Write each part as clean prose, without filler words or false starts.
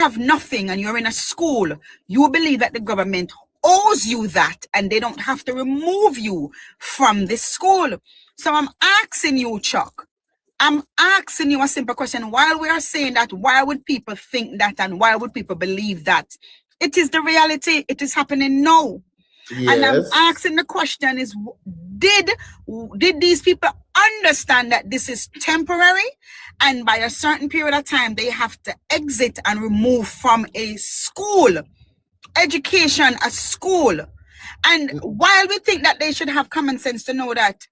have nothing and you're in a school, you believe that the government owes you that and they don't have to remove you from this school. So I'm asking you, Chuck, I'm asking you a simple question. While we are saying that, why would people think that and why would people believe that? It is the reality. It is happening now. Yes. And I'm asking the question is, did these people understand that this is temporary and by a certain period of time they have to exit and remove from a school, education, a school? And while we think that they should have common sense to know that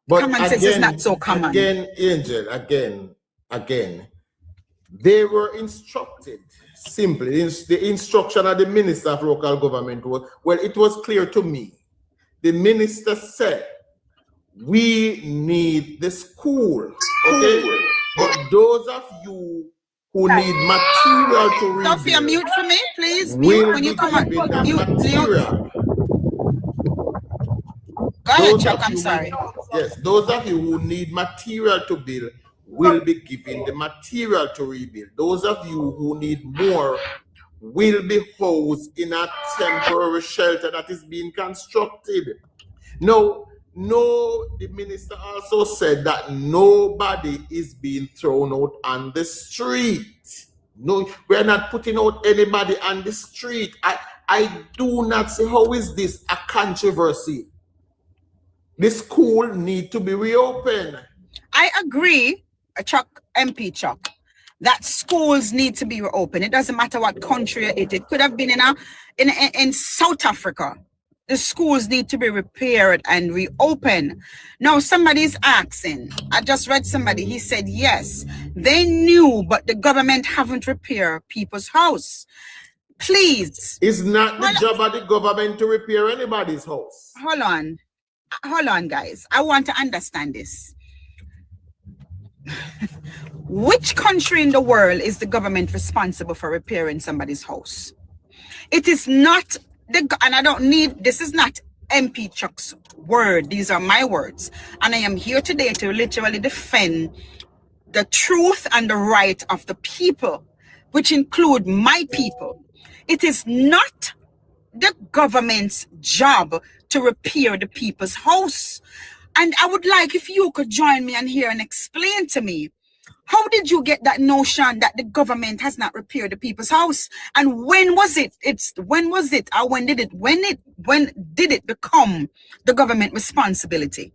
common sense is not so common. Again, Angel, again, they were instructed. Simply, the instruction of the Minister of Local Government was, well, it was clear to me. The minister said, we need the school, okay? But those of you who need material to read, Sophia, mute for me, please. Mute when you come on. Mute. Go ahead, Chuck, I'm sorry. Yes, those of you who need material to build will be given the material to rebuild. Those of you who need more will be housed in a temporary shelter that is being constructed. No, the minister also said that nobody is being thrown out on the street. No, we're not putting out anybody on the street. I do not see how is this a controversy. The school need to be reopened. I agree, Chuck, MP Chuck, that schools need to be reopened. It doesn't matter what country it could have been in South Africa. The schools need to be repaired and reopened. Now somebody's asking. I just read somebody. He said yes, they knew, but the government haven't repaired people's house. Please. It's not the job of the government to repair anybody's house. Hold on, guys. I want to understand this. Which country in the world is the government responsible for repairing somebody's house? It is not and I don't need, this is not MP Chuck's word. These are my words. And I am here today to literally defend the truth and the right of the people, which include my people. It is not the government's job to repair the people's house. And I would like if you could join me and here and explain to me, how did you get that notion that the government has not repaired the people's house? And when was it? When did it become the government responsibility?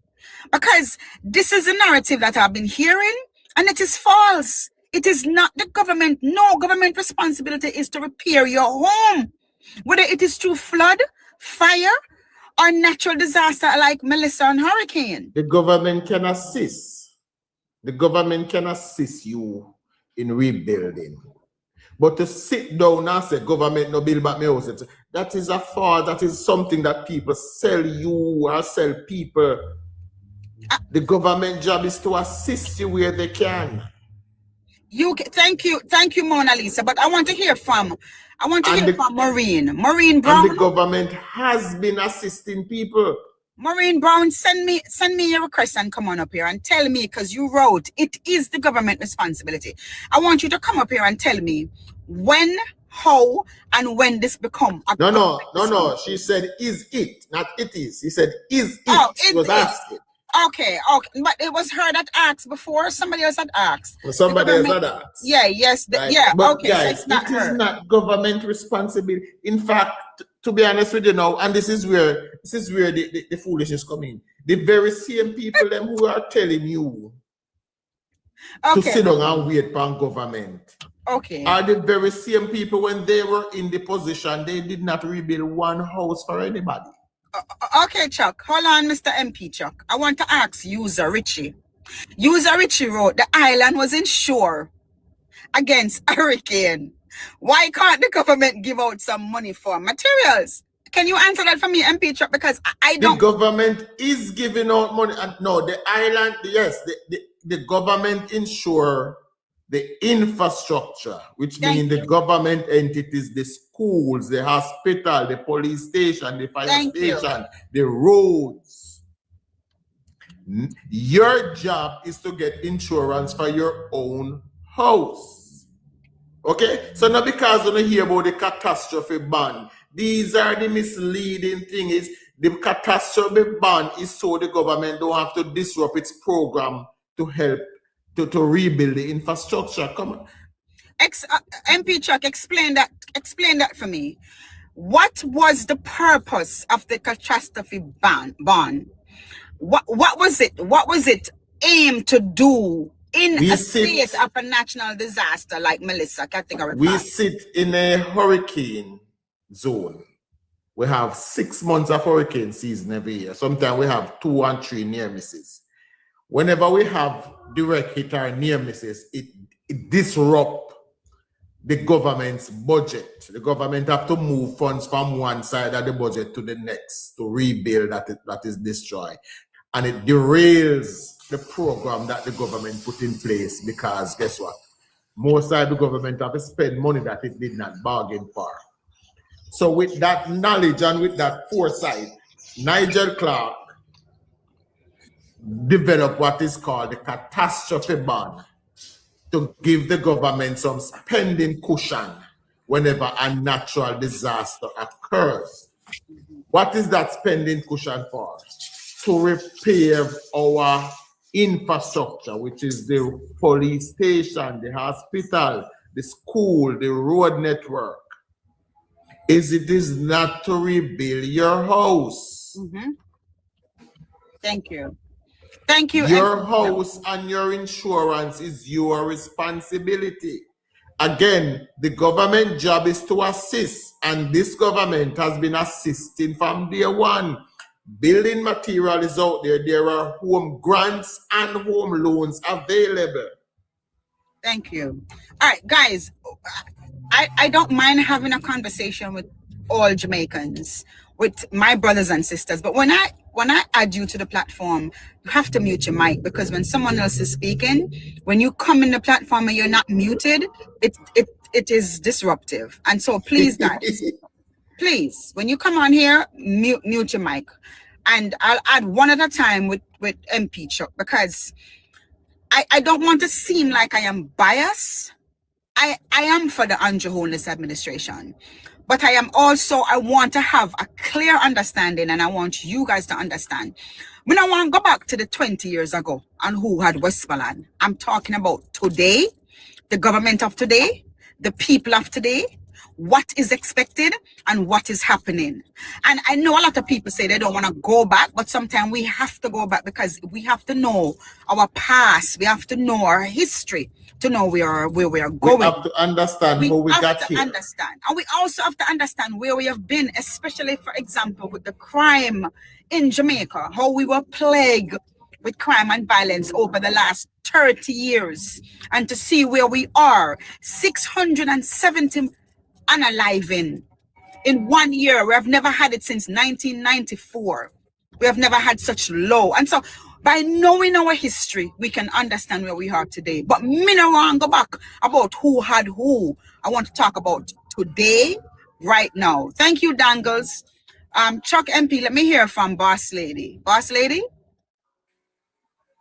Because this is a narrative that I've been hearing and it is false. It is not the government. No, government responsibility is to repair your home. Whether it is through flood, fire, or natural disaster like Melissa and hurricane. The government can assist. The government can assist you in rebuilding. But to sit down and say, government no build back my house, that is a fraud. That is something that people sell you or sell people. The government job is to assist you where they can. Thank you, Mona Lisa. But I want to hear from Maureen Brown. And the government has been assisting people. Maureen Brown, send me your request and come on up here and tell me, because you wrote it is the government responsibility. I want you to come up here and tell me when, how, and when this become a No. She said is it, not it is. She said is it. She was asking. Okay, but it was her that asked before. Somebody else had asked. Somebody else had asked. Yeah, yes, right. Yeah. But okay, guys, so it is not government responsibility. In fact, to be honest with you now, and this is where the foolishness come in. The very same people them who are telling you to sit down and wait for government. Okay. Are the very same people when they were in the position, they did not rebuild one house for anybody. Okay, Chuck. Hold on, Mr. MP Chuck. I want to ask User Richie. User Richie wrote, the island was insured against hurricane. Why can't the government give out some money for materials? Can you answer that for me, MP Chuck? Because I don't. The government is giving out money. And no, the island, yes, the government insure the infrastructure, which means the government entities, the schools, the hospital, the police station, the fire station, the roads. Your job is to get insurance for your own house. Okay, so now because when you hear about the catastrophe bond, these are the misleading things. The catastrophe bond is so the government don't have to disrupt its program to help to rebuild the infrastructure. Come on. MP Chuck, explain that for me. What was the purpose of the catastrophe bond? What was it? What was it aimed to do in a state of a national disaster like Melissa Category 5? We sit in a hurricane zone. We have 6 months of hurricane season every year. Sometimes we have 2 and 3 near misses. Whenever we have direct hit or near misses, it disrupts the government's budget. The government have to move funds from one side of the budget to the next to rebuild that is destroyed. And it derails the program that the government put in place because guess what? Most of the government have to spend money that it did not bargain for. So with that knowledge and with that foresight, Nigel Clark developed what is called the catastrophe bond to give the government some spending cushion whenever a natural disaster occurs. What is that spending cushion for? To repair our infrastructure, which is the police station, the hospital, the school, the road network. It is not to rebuild your house. Thank you. Thank you. Your house and your insurance is your responsibility. Again, the government job is to assist, and this government has been assisting from day one. Building material is out there. There are home grants and home loans available. Thank you. All right, guys, I don't mind having a conversation with all Jamaicans, with my brothers and sisters, but when I add you to the platform, you have to mute your mic, because when someone else is speaking, when you come in the platform and you're not muted, it is disruptive. And so please, guys, please, when you come on here, mute your mic. And I'll add one at a time with MP Chuck, because I don't want to seem like I am biased. I am for the Andrew Holness administration, but I want to have a clear understanding, and I want you guys to understand. We don't want to go back to the 20 years ago and who had Westmoreland. I'm talking about today, the government of today, the people of today, what is expected and what is happening. And I know a lot of people say they don't want to go back, but sometimes we have to go back, because we have to know our past. We have to know our history to know where we are going. We have to understand how we got here. And we also have to understand where we have been, especially, for example, with the crime in Jamaica, how we were plagued with crime and violence over the last 30 years, and to see where we are, 670 unaliving in 1 year. We have never had it since 1994. We have never had such low. And so by knowing our history, we can understand where we are today. But me no want to go back about who had who. I want to talk about today, right now. Thank you, Dangles. Chuck MP, let me hear from Boss Lady. Boss Lady?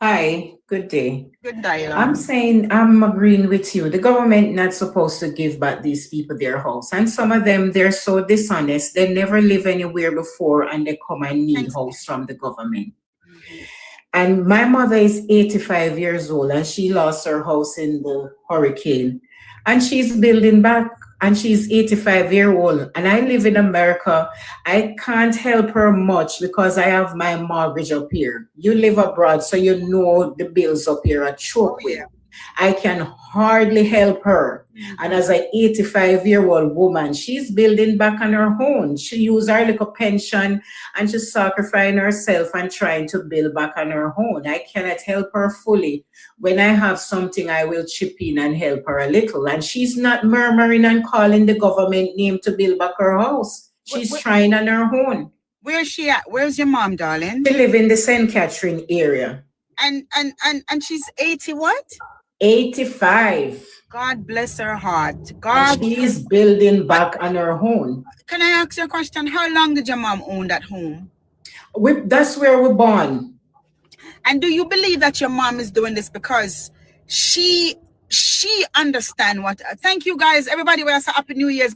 Hi, good day. Good day. I'm saying I'm agreeing with you. The government not supposed to give back these people their house. And some of them, they're so dishonest. They never live anywhere before, and they come and need house from the government. And my mother is 85 years old, and she lost her house in the hurricane. And she's building back, and she's 85-year-old. And I live in America. I can't help her much because I have my mortgage up here. You live abroad, so you know the bills up here are choke with. I can hardly help her. And as an 85-year-old woman, she's building back on her own. She used her little pension and she's sacrificing herself and trying to build back on her own. I cannot help her fully. When I have something, I will chip in and help her a little. And she's not murmuring and calling the government name to build back her house. She's trying on her own. Where's she at? Where's your mom, darling? She lives in the St. Catherine area. And she's 80 what? 85. God bless her heart. She's building back on her own. Can I ask you a question? How long did your mom own that home? That's where we're born. And do you believe that your mom is doing this because she she understand what. Thank you guys, everybody. We are so happy New Year's.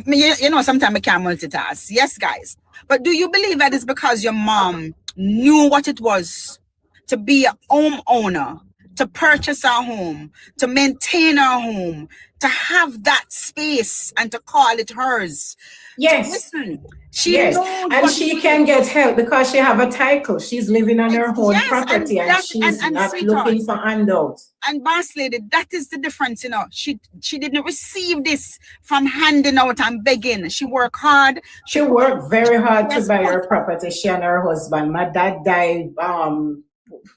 You know, sometimes I can't multitask. Yes, guys. But do you believe that it's because your mom knew what it was to be a homeowner, to purchase a home, to maintain a home, to have that space and to call it hers? Yes. Listen, she Yes, knows and what she it can is. get help because she have a title. She's living on her own Yes, property, and that she's and not looking sweetheart. for handouts. And boss lady, that is the difference, you know. She didn't receive this from handing out and begging. She worked hard. She worked very hard to Yes, buy put her property. She and her husband. My dad died from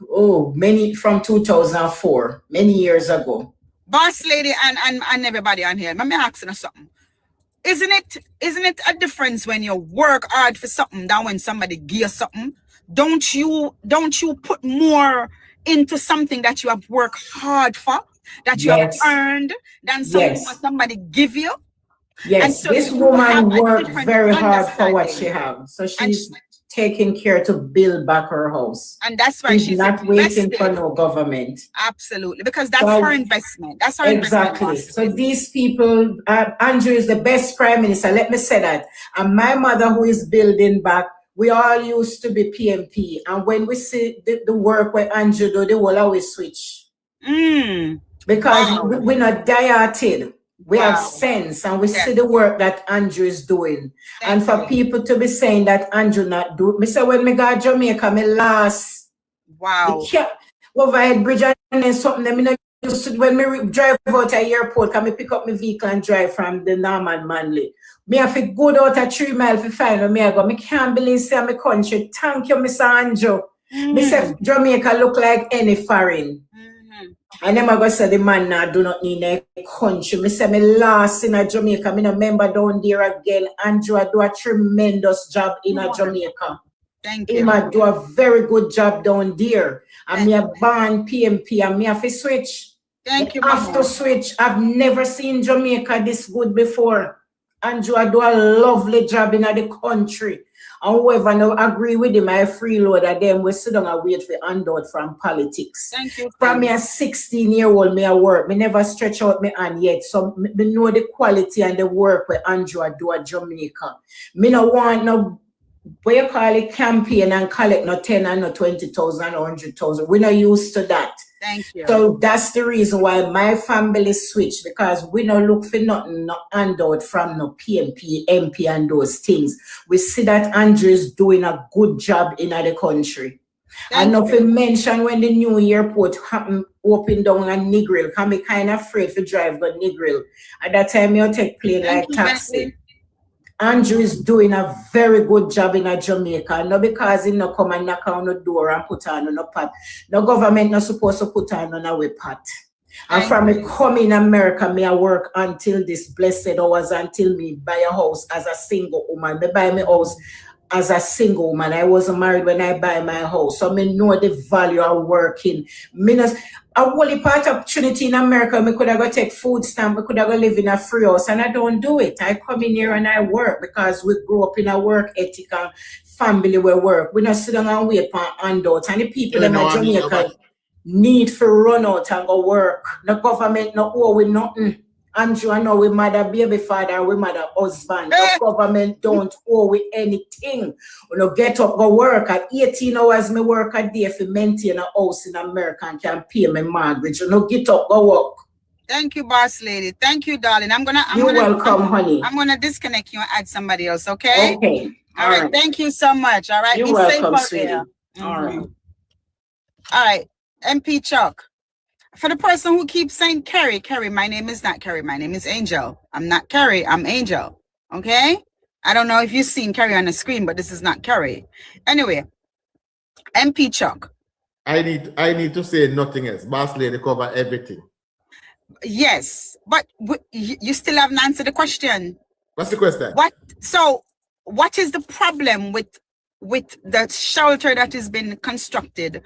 2004, many years ago. boss lady and everybody on here. Let me ask you something. Isn't it a difference when you work hard for something than when somebody gives you something? Don't you put more into something that you have worked hard for, that you have Yes. earned, than something Yes. that somebody give you? Yes, And so this you have woman a worked different very hard for what she understanding. has. So she's taking care to build back her house. And that's why she's not waiting invested. for no government. Absolutely, because that's So her investment. That's her Exactly. investment. So these people, Andrew is the best prime minister. Let me say that. And my mother, who is building back, we all used to be PMP. And when we see the work where Andrew do, they will always switch. Because Wow. we're not dieted. We have Wow. sense, and we Yes. see the work that Andrew is doing. Thank And for you. people to be saying that Andrew not do, me say when me go to Jamaica, me last Wow. overhead bridge and then something that me not used to when me drive out at airport, can me pick up my vehicle and drive from the Norman Manley. Me have to go out at 3 miles to find where me I go. Me can't believe say my country. Thank you, Mr. Andrew. Me say Jamaica look like any foreign. And then I go say the man now do not need a country. Me say me last in a Jamaica. Me no member down there again. Andrew do a tremendous job in a Jamaica. Thank He you. might do a very good job down there. And me a born PMP and me have to switch. Thank you, have to switch. I've never seen Jamaica this good before. Andrew do a lovely job in the country. And whoever no agree with him, I freeloader them. We sit down and wait for handout from politics. Thank you. From me a 16-year-old, me a work. Me never stretch out my hand yet. So me know the quality and the work where Andrew do at Jamaica. Me no want no what you call it campaign and collect no 10 and no 20,000 or 100,000. We're not used to that. Thank you. So that's the reason why my family switched, because we don't look for nothing, no handout from no PMP, MP and those things. We see that Andrew is doing a good job in the country. And if we mention when the new airport happened, open down and Negril, can be kind of afraid to drive to Negril. At that time, you take plane like taxi. Andrew is doing a very good job in Jamaica. Not because he no come and knock on the door and put on a pot. The government not supposed to put on a way pot. And from me come in America, me I work until this blessed hours until me buy a house as a single woman. Me buy my house as a single woman. I wasn't married when I buy my house. So me know the value of working. A whole part of opportunity in America, me could have go take food stamp, me could have go live in a free house, and I don't do it. I come in here and I work because we grew up in a work ethic and family where work. We not sit down and wait for handouts. And the people in Jamaica need to run out and go work. The government not owe with nothing. Andrew, I know we mother baby father, we mother husband. The government don't owe with anything. We no get up, go work at 18 hours, me work a day for maintain a house in America and can pay my mortgage. You no get up, go work. Thank you, boss lady. Thank you, darling. You're welcome, honey. I'm gonna disconnect you and add somebody else, okay? Okay. All right. Thank you so much. All right. You're Be welcome, safe out sweetie. there. All right. All right. MP Chuck. For the person who keeps saying Kerry, my name is not Kerry. My name is Angel. I'm not Kerry. I'm Angel. Okay? I don't know if you've seen Kerry on the screen, but this is not Kerry. Anyway, MP Chuck. I need to say nothing else. Boss lady cover everything. Yes, but you still haven't answered the question. What's the question? What is the problem with the shelter that has been constructed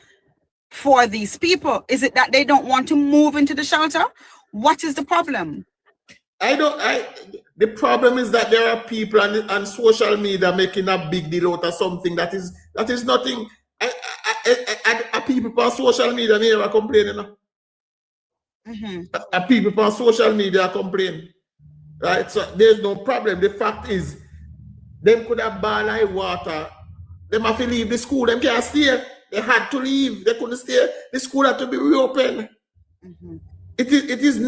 for these people? Is it that they don't want to move into the shelter? What is the problem? The problem is that there are people on social media making a big deal out of something that is nothing. People on social media here are complaining. And people on social media complain. Right? So there's no problem. The fact is, them could have ball like water. Them have to leave the school. Them can't stay. They had to leave. They couldn't stay. The school had to be reopened. It's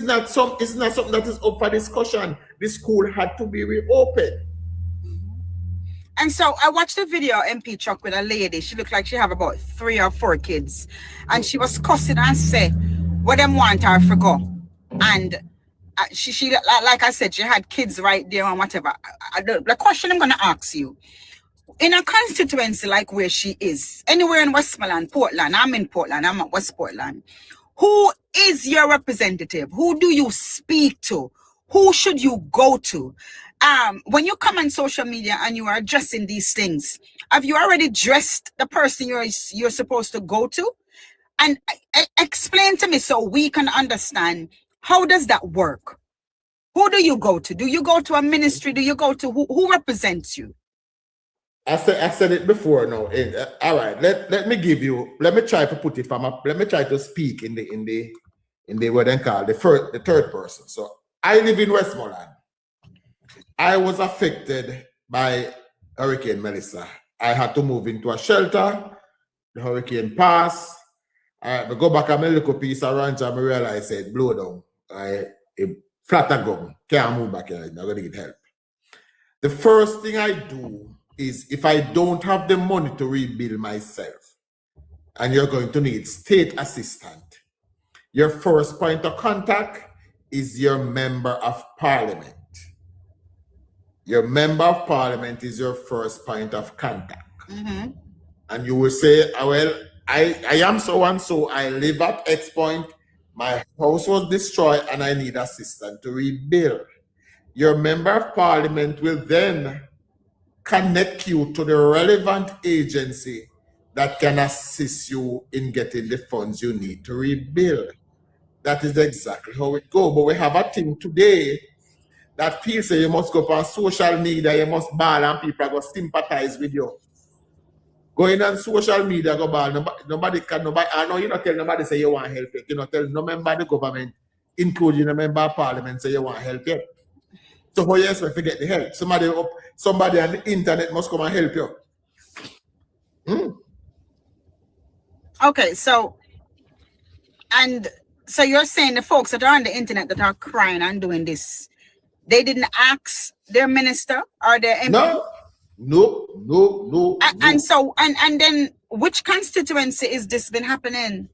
not something that is up for discussion. The school had to be reopened. And so I watched the video MP Chuck with a lady. She looked like she have about 3 or 4 kids. And she was cussing and say, what them want her for go. And she like I said, she had kids right there and whatever. The question I'm going to ask you, in a constituency like where she is, anywhere in Westmoreland, Portland, I'm in Portland, I'm at West Portland, who is your representative? Who do you speak to? Who should you go to? When you come on social media and you are addressing these things, have you already dressed the person you're supposed to go to? And explain to me so we can understand, how does that work? Who do you go to? Do you go to a ministry? Do you go to who represents you? I said it before now. All right, let me try to put it let me try to speak in the what they call the third person. So I live in Westmoreland. I was affected by Hurricane Melissa. I had to move into a shelter. The hurricane passed. I go back and I look a piece of ranch and I realize it blow down. It flat a gum. Can't move back here. I'm gonna get help. The first thing I do is, if I don't have the money to rebuild myself, and you're going to need state assistance, your first point of contact is your member of parliament. Your member of parliament is your first point of contact. And you will say, well, I am so and so, I live at X point, my house was destroyed and I need assistance to rebuild. Your member of parliament will then connect you to the relevant agency that can assist you in getting the funds you need to rebuild. That is exactly how it goes. But we have a thing today that feels you must go on social media, you must ball and people are going to sympathize with you. Going on social media, go ball, nobody, I know you not tell nobody say you want help. You not tell no member of the government, including a member of parliament, say you want help yet. So how you expect to get the help? Somebody on the internet must come and help you. Okay, so you're saying the folks that are on the internet that are crying and doing this, they didn't ask their minister or their MP? No. And then which constituency is this been happening?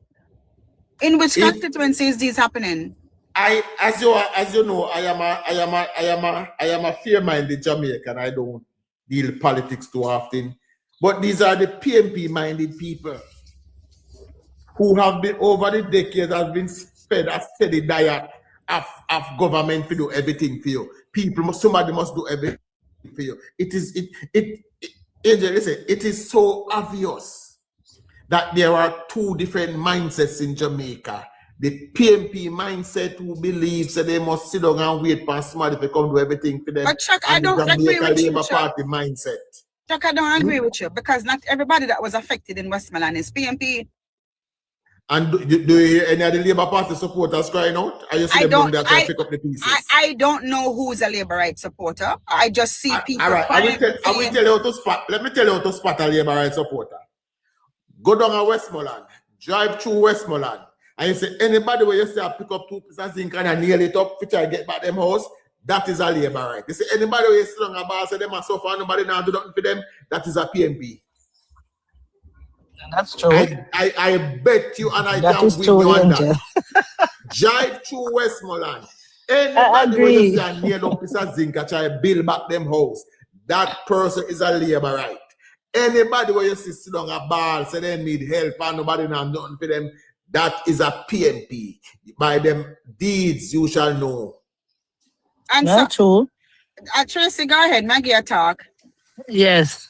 In which constituency is this happening? As you know, I am a fair-minded Jamaican. I don't deal politics too often. But these are the PMP-minded people who have been, over the decades, have been fed a steady diet of government to do everything for you. Somebody must do everything for you. Angel, listen, it is so obvious that there are two different mindsets in Jamaica. The PMP mindset, who believes that they must sit down and wait for somebody to come do everything for them. But Chuck, I don't agree with you, Labour Party mindset. Chuck, I don't agree with you, because not everybody that was affected in Westmoreland is PMP. And do you hear any of the Labour Party supporters crying out? Are you seeing them there to pick up the pieces? I don't know who's a Labour right supporter. I just see people. All right, I will tell you how to spot. Let me tell you how to spot a Labour right supporter. Go down to Westmoreland, drive through Westmoreland, and you say anybody where you say pick up 2 pieces of zinc and nail it up, which I get back them house, that is a Labour right. You say anybody where you sit down about say them and so far nobody now do nothing for them, that is a PMP. That's true. I bet you, and I that can is win true, you on Angel. that. Drive through Westmoreland. Anybody where you say nail up piece of zinc and try to build back them house, that person is a Labour right. Anybody where you see sit down a ball, say they need help and nobody now nothing for them, that is a PMP. By them deeds you shall know. And that's true. Tracy, go ahead, Maggie, talk. Yes.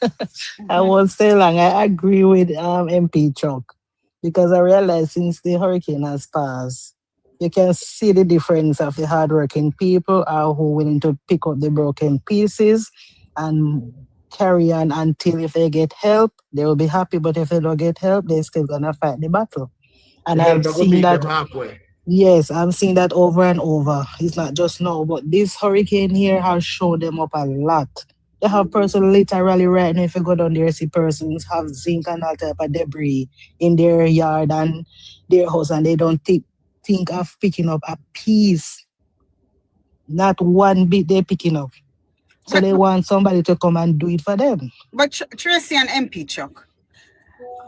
I won't say long. I agree with MP Chuck, because I realize since the hurricane has passed, you can see the difference of the hardworking people who are willing to pick up the broken pieces and carry on until if they get help, they will be happy. But if they don't get help, they're still gonna fight the battle. And I've seen that. Yes, I'm seeing that over and over. It's not just now, but this hurricane here has shown them up a lot. They have person literally right now. If you go down there, see persons have zinc and all type of debris in their yard and their house, and they don't think of picking up a piece. Not one bit they're picking up. So But they want somebody to come and do it for them. Tracy and MP Chuck,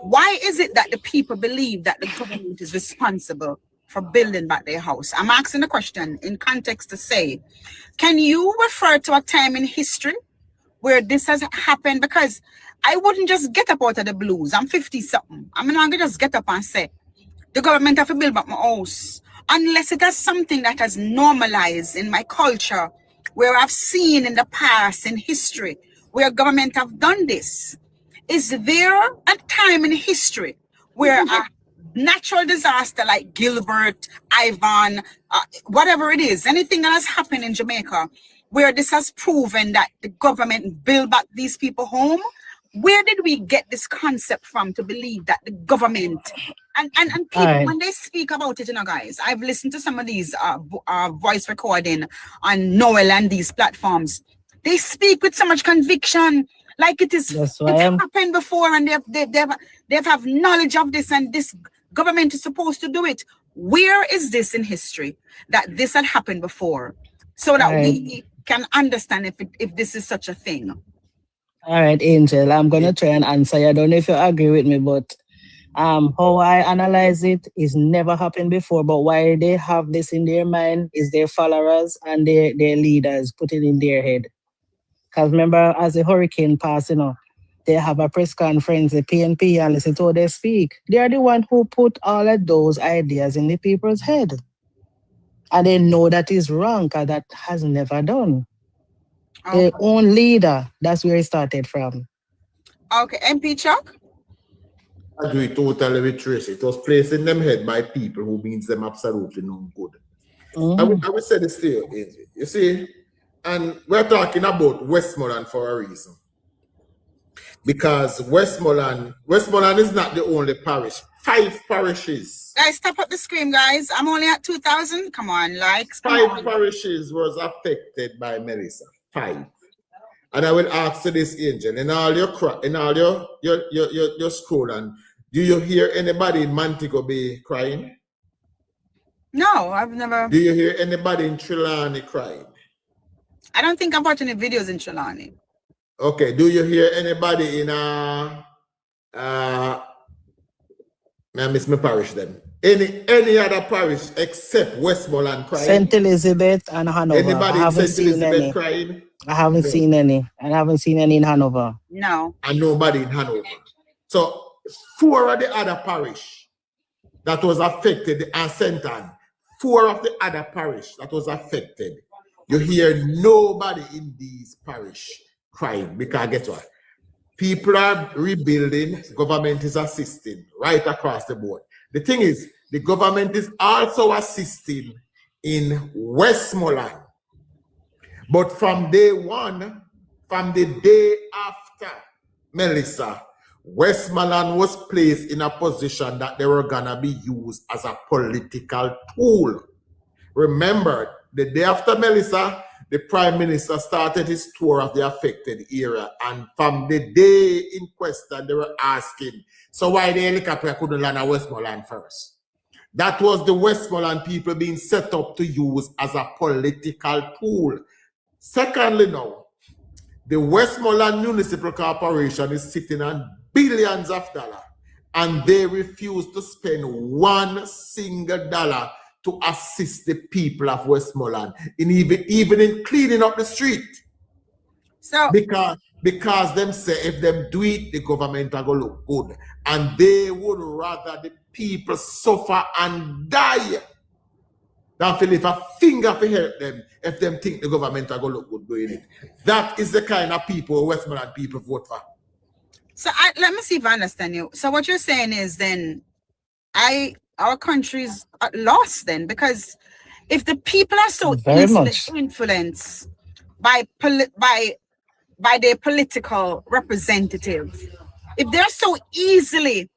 why is it that the people believe that the government is responsible for building back their house? I'm asking the question in context to say, can you refer to a time in history where this has happened? Because I wouldn't just get up out of the blues. I'm 50 something. I'm not gonna just get up and say, the government have to build back my house. Unless it has something that has normalized in my culture, where I've seen in the past, in history, where government have done this. Is there a time in history where a natural disaster like Gilbert, Ivan, whatever it is, anything that has happened in Jamaica, where this has proven that the government built back these people home? Where did we get this concept from to believe that the government and All people, right. when they speak about it, guys, I've listened to some of these voice recording on Noel and these platforms. They speak with so much conviction, like That's why it I'm happened before, and they've have knowledge of this, and this government is supposed to do it. Where is this in history that this had happened before, so that all right. we can understand if this is such a thing? All right, Angel. I'm gonna try and answer. I don't know if you agree with me, but how I analyze it is never happened before. But why they have this in their mind is their followers and their leaders put it in their head. Because remember, as the hurricane passed, they have a press conference, the PNP, and listen to how they speak. They are the one who put all of those ideas in the people's head. And they know that is wrong because that has never done. Their Okay. own leader, that's where it started from. Okay, MP Chuck? I agree totally with Tracy. It was placed in them head by people who means them absolutely no good. I would say this to you, Angel. You see, and we're talking about Westmoreland for a reason. Because Westmoreland is not the only parish. 5 parishes. Guys, stop up the screen, guys. I'm only at 2,000. Come on, likes. Come 5 on. parishes was affected by Melissa. 5. And I will ask you this, Angel, in all your scroll, and do you hear anybody in Montego Bay crying? No, I've never. Do you hear anybody in Trelawney crying? I don't think I'm watching the videos in Trelawney. Okay. Do you hear anybody in I miss my parish then? Any other parish except Westmoreland crying? St. Elizabeth and Hanover. Anybody I in haven't St. seen Elizabeth any. crying? I haven't No. seen any. And I haven't seen any in Hanover. No. And nobody in Hanover. So 4 of the other parish that was affected, and St. Anne, 4 of the other parish that was affected, you hear nobody in these parish crying. Because guess what? People are rebuilding, government is assisting right across the board. The thing is, the government is also assisting in Westmoreland. But from day one, from the day after Melissa, Westmoreland was placed in a position that they were gonna be used as a political tool. Remember, the day after Melissa, the Prime Minister started his tour of the affected area, and from the day in question, they were asking, so why the helicopter couldn't land at Westmoreland first? That was the Westmoreland people being set up to use as a political tool. Secondly, now, the Westmoreland Municipal Corporation is sitting on billions of dollars, and they refuse to spend one single dollar to assist the people of Westmoreland in even in cleaning up the street. So because them say if them do it, the government are gonna look good, and they would rather the people suffer and die than to lift a finger to help them if them think the government are gonna look good doing it. That is the kind of people Westmoreland people vote for. So let me see if I understand you. So what you're saying is then our country's lost then, because if the people are so Very easily much. influenced by their political representative, if they're so easily,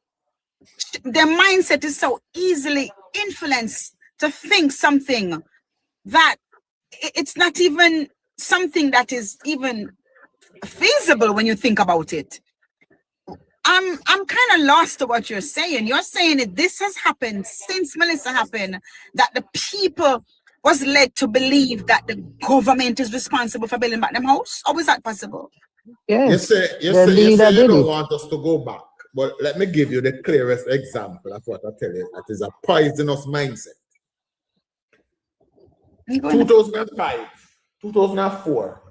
their mindset is so easily influenced to think something that it's not even something that is even feasible when you think about it. I'm kind of lost to what you're saying. You're saying that this has happened since Melissa happened, that the people was led to believe that the government is responsible for building back them house? How is that possible? Yes. You The say leader you did don't it. want us to go back, but let me give you the clearest example of what I tell you. That is a poisonous mindset. 2005, 2004,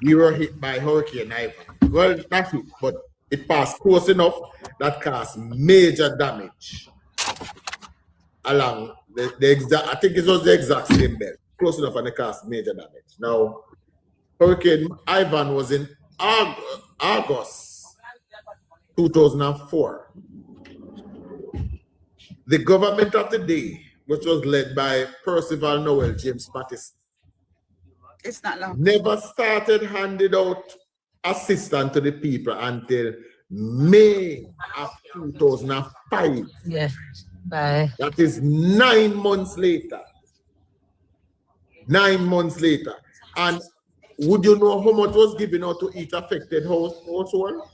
we were hit by Hurricane Ivan. Well, not hit, but it passed close enough that caused major damage along the exact, I think it was the exact same belt, close enough, and it caused major damage. Now, Hurricane Ivan was in August 2004. The government of the day, which was led by Percival Noel James Pattison, It's not long. never started handing out assistance to the people until May of 2005. Yes. Bye. That is 9 months later. 9 months later. And would you know how much was given out to each affected household?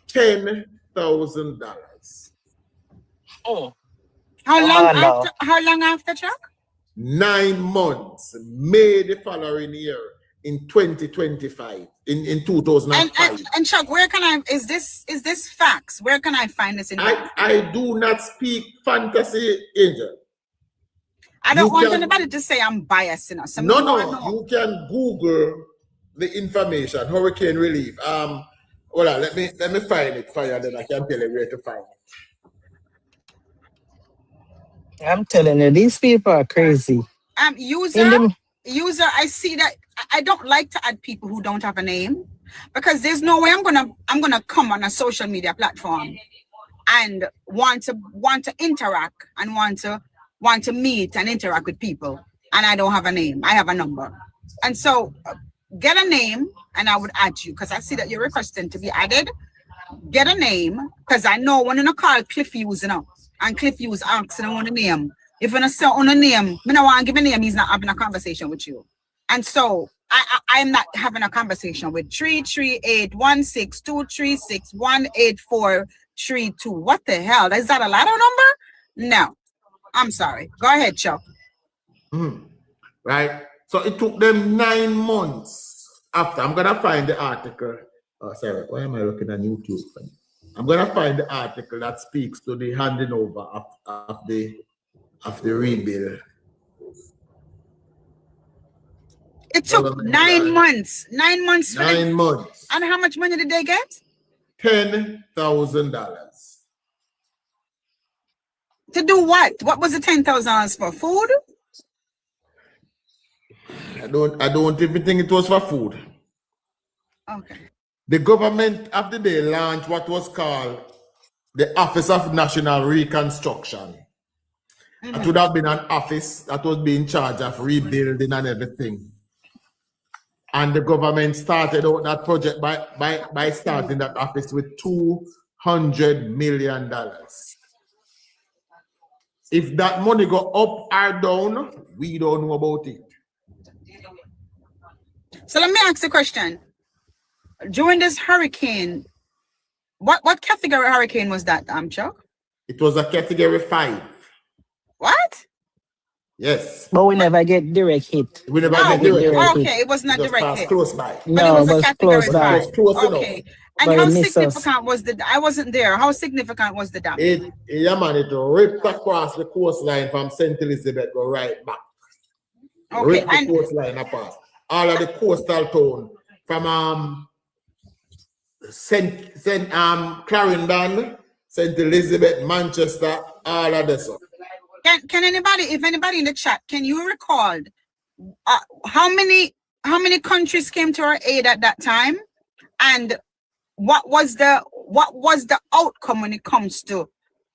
$10,000. Oh. How long after, Chuck? 9 months, May the following year, in 2025, in 2005. And Chuck, where can I, is this facts? Where can I find this in? I do not speak fantasy, Angel. I don't want anybody to say I'm biased, you know. No, you can Google the information, hurricane relief. Well, let me find it for you, and then I can tell you where to find it. I'm telling you, these people are crazy. User, I see that I don't like to add people who don't have a name, because there's no way I'm gonna come on a social media platform and want to interact and want to meet and interact with people, and I don't have a name. I have a number, and so get a name and I would add you, because I see that you're requesting to be added. Get a name, because I know when you call Cliff Hughes, you know, and Cliff Hughes asks and I want a name. If you don't say on a name, I don't want to give a name, he's not having a conversation with you. And so I'm not having a conversation with 3381623618432. What the hell? Is that a ladder number? No. I'm sorry. Go ahead, Chuck. Right. So it took them 9 months after. I'm gonna find the article. Oh, sorry. Why am I looking at YouTube? I'm gonna find the article that speaks to the handing over of the rebuild. It took 9 months. 9 months. 9 months. And how much money did they get? $10,000. To do what? What was the $10,000 for? Food? I don't even think it was for food. Okay. The government of the day launched what was called the Office of National Reconstruction. It would have been an office that was being in charge of rebuilding and everything. And the government started out that project by starting that office with $200 million. If that money go up or down, we don't know about it. So let me ask a question. During this hurricane, what category hurricane was that, Chuck? It was a category 5. What? Yes. But we never get direct hit. We never get direct hit. Okay, it was not direct hit. Close by. No, it was close by. It was close Okay. enough. And how significant was I wasn't there. How significant was the damage? It ripped across the coastline from St. Elizabeth, go right back. Okay. Ripped the coastline apart. All of the coastal town from Clarendon, St. Elizabeth, Manchester, all of this. Can anybody, if anybody in the chat, can you recall how many countries came to our aid at that time, and what was the outcome when it comes to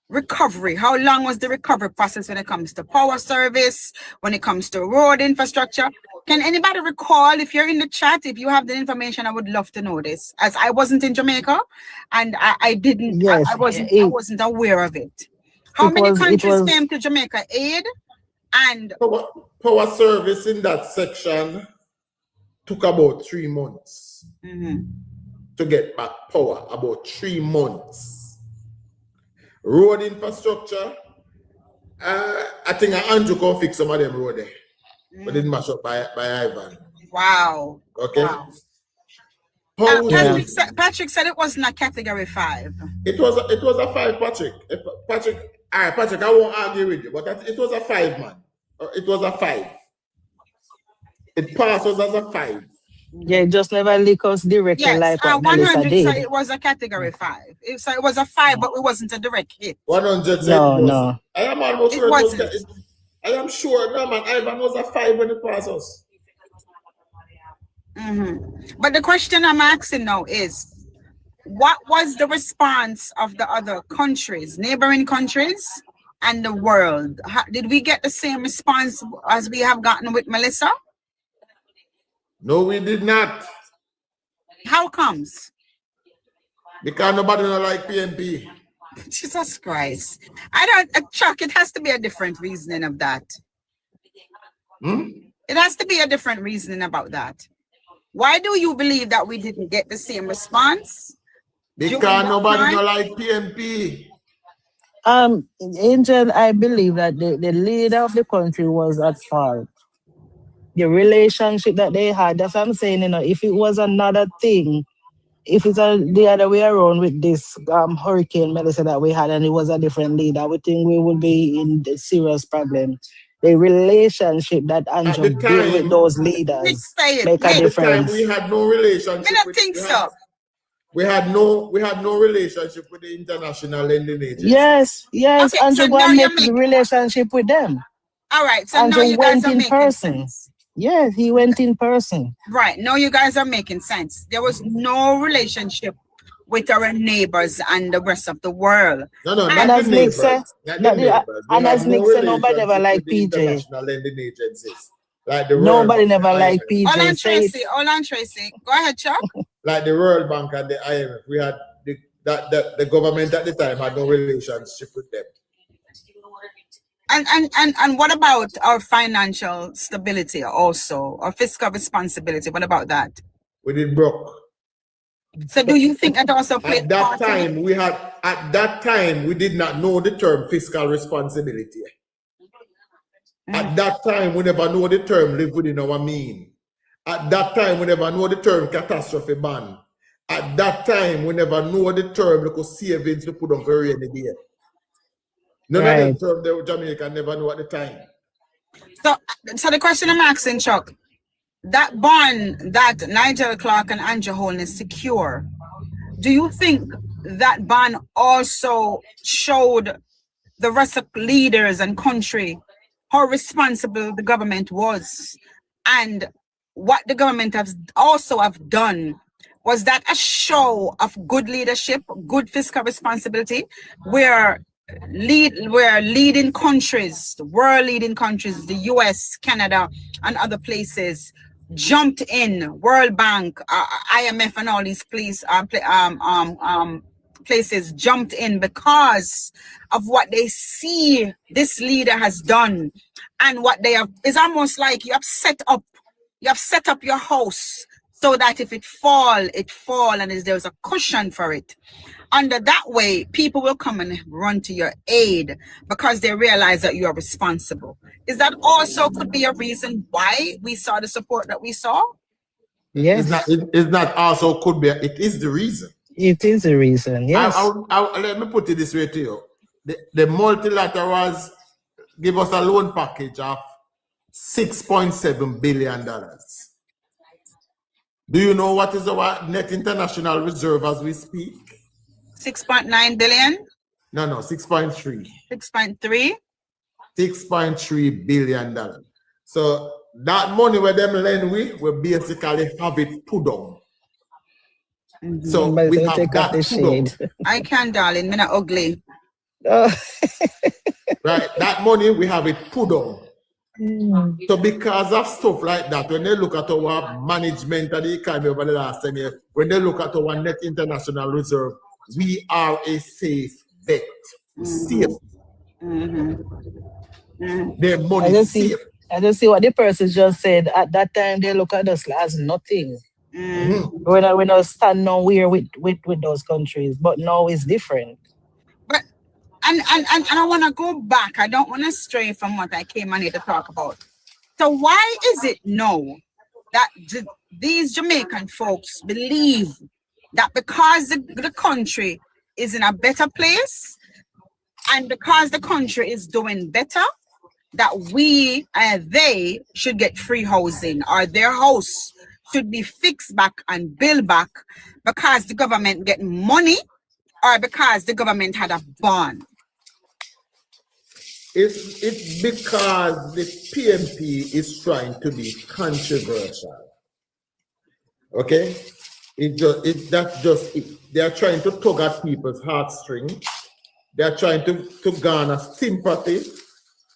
recovery? How long was the recovery process when it comes to power service, when it comes to road infrastructure? Can anybody recall? If you're in the chat, if you have the information, I would love to know this, as I wasn't in Jamaica and I didn't. Yes, I wasn't aware of it. How It many was countries came to Jamaica aid? And power service in that section took about 3 months to get back power. About 3 months. Road infrastructure, I think Andrew can fix some of them road there, but didn't mash up by Ivan. wow. Okay. Wow. Houses, Patrick said it wasn't a category 5. it was a 5, Patrick. Patrick, I won't argue with you, but it was a 5, man. It was a 5. It passed us as a 5. Yeah, just never leak us directly Yes, like what 100 Melissa did. said it was a category 5. It was a 5, but it wasn't a direct hit. 100 said No, it was. no. I am almost It sure wasn't. I am sure, no, man. Ivan was a 5 when it passed us. But the question I'm asking now is, what was the response of the other countries, neighboring countries, and the world? Did we get the same response as we have gotten with Melissa? No, we did not. How comes? Because nobody don't like PNP. Jesus Christ. Chuck, it has to be a different reasoning of that. It has to be a different reasoning about that. Why do you believe that we didn't get the same response? Because nobody don't like PNP. Angel, I believe that the leader of the country was at fault. The relationship that they had, that's what I'm saying, if it was another thing, if it's the other way around with this Hurricane Melissa that we had and it was a different leader, we think we would be in the serious problem. The relationship that Andrew built with those leaders make a difference. At the time, we had no relationship. I don't think so. We had no relationship with the international lending agency. Yes, Okay, Andrew so go and now make the relationship with them. All right, so Andrew now you guys went are in making person. sense. Yes, he went in person. Right, now you guys are making sense. There was no relationship with our neighbors and the rest of the world. No, not the neighbors. And as Nick said, nobody never liked PJ. International lending agencies. Like the nobody never liked PJ. Hold on, Tracy. Go ahead, Chuck. Like the World Bank and the IMF, we had the government at the time had no relationship with them. And what about our financial stability also, or fiscal responsibility? What about that? We did broke. So do you think that also played at that time we did not know the term fiscal responsibility. At that time we never know the term live within our mean. At that time we never know the term catastrophe ban. At that time we never know the term local savings to put on for rainy day. None of the term the Jamaica never knew at the time. So the question I'm asking, Chuck, that bond that Nigel Clark and Andrew Holness secure, do you think that bond also showed the rest of leaders and country how responsible the government was, and what the government has also have done? Was that a show of good leadership, good fiscal responsibility, where leading countries, the world leading countries, the US, Canada, and other places jumped in, World Bank, IMF, and all these places jumped in because of what they see this leader has done, and what they have is almost like you have set up your house so that if it fall, and there's a cushion for it. Under that way, people will come and run to your aid because they realize that you are responsible. Is that also could be a reason why we saw the support that we saw? Yes. It's not also could be, it is the reason. It is the reason, yes. Let me put it this way to you. The multilaterals give us a loan package of $6.7 billion. Do you know what is our net international reserve as we speak? 6.9 billion? No, 6.3. 6.3? $6.3 billion. So that money where them lend we basically have it put down. So we have that put down. I can, darling. Me not ugly. Right, that money we have it put down. So because of stuff like that, when they look at our management of the economy over the last 10 years, when they look at our net international reserve, we are a safe bet. Safe. Their I money just see safe. I just see what the person just said. At that time they look at us as nothing. We're not stand nowhere with those countries. But now it's different. But and I want to go back. I don't want to stray from what I came on here to talk about. So why is it now that these Jamaican folks believe that because the country is in a better place and because the country is doing better, that they should get free housing or their house should be fixed back and built back because the government get money or because the government had a bond? It's because the PMP is trying to be controversial. Okay? That's just it. They are trying to tug at people's heartstrings. They are trying to garner sympathy,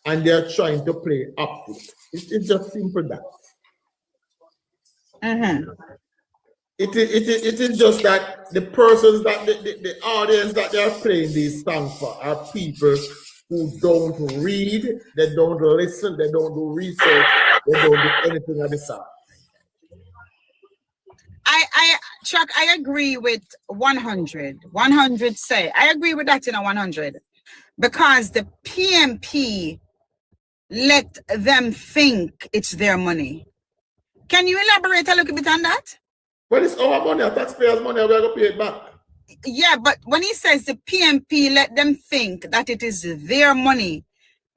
and they are trying to play up to it. It's just simple that. It is just that the persons that the audience that they are playing these songs for are people who don't read, they don't listen, they don't do research, they don't do anything of the sort. Chuck, I agree with 100. 100 say. I agree with that in a 100. Because the PMP let them think it's their money. Can you elaborate a little bit on that? Well, it's our money, our taxpayers' money, we're going to pay it back. Yeah, but when he says the PMP let them think that it is their money,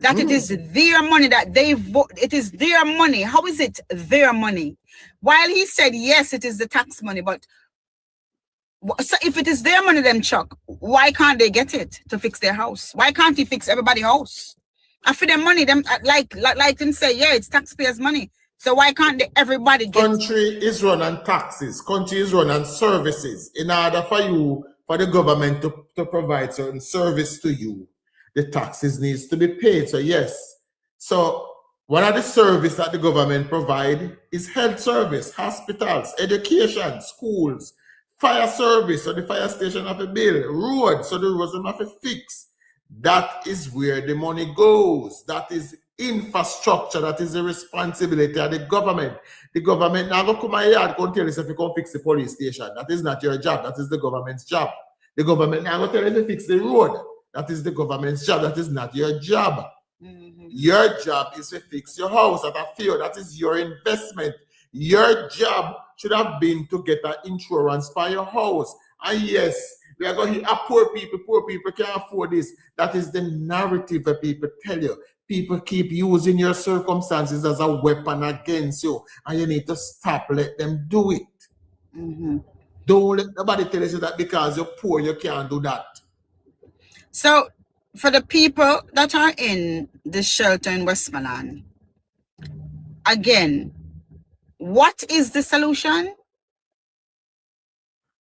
that it is their money, that they vote, it is their money. How is it their money? While he said, yes, it is the tax money, but so if it is their money, then Chuck, why can't they get it to fix their house? Why can't he fix everybody's house? And for their money, them like them say, yeah, it's taxpayers' money. So why can't everybody get? Country is run on taxes. Country is run on services. In order for the government to provide certain service to you, the taxes needs to be paid. So yes. So one of the services that the government provide is health service, hospitals, education, schools, fire service, so the fire station have a bill, road, so the roads have a fix. That is where the money goes. That is infrastructure. That is the responsibility of the government. The government now go come my yard, go tell you if you come fix the police station. That is not your job. That is the government's job. The government now go tell you to fix the road. That is the government's job. That is not your job. Your job is to fix your house at a field. That is your investment. Your job should have been to get an insurance for your house. And yes, we are going to hear poor people can't afford this. That is the narrative that people tell you. People keep using your circumstances as a weapon against you, and you need to stop, let them do it. Don't let nobody tell you that because you're poor, you can't do that. So, for the people that are in the shelter in Westmoreland, again, what is the solution?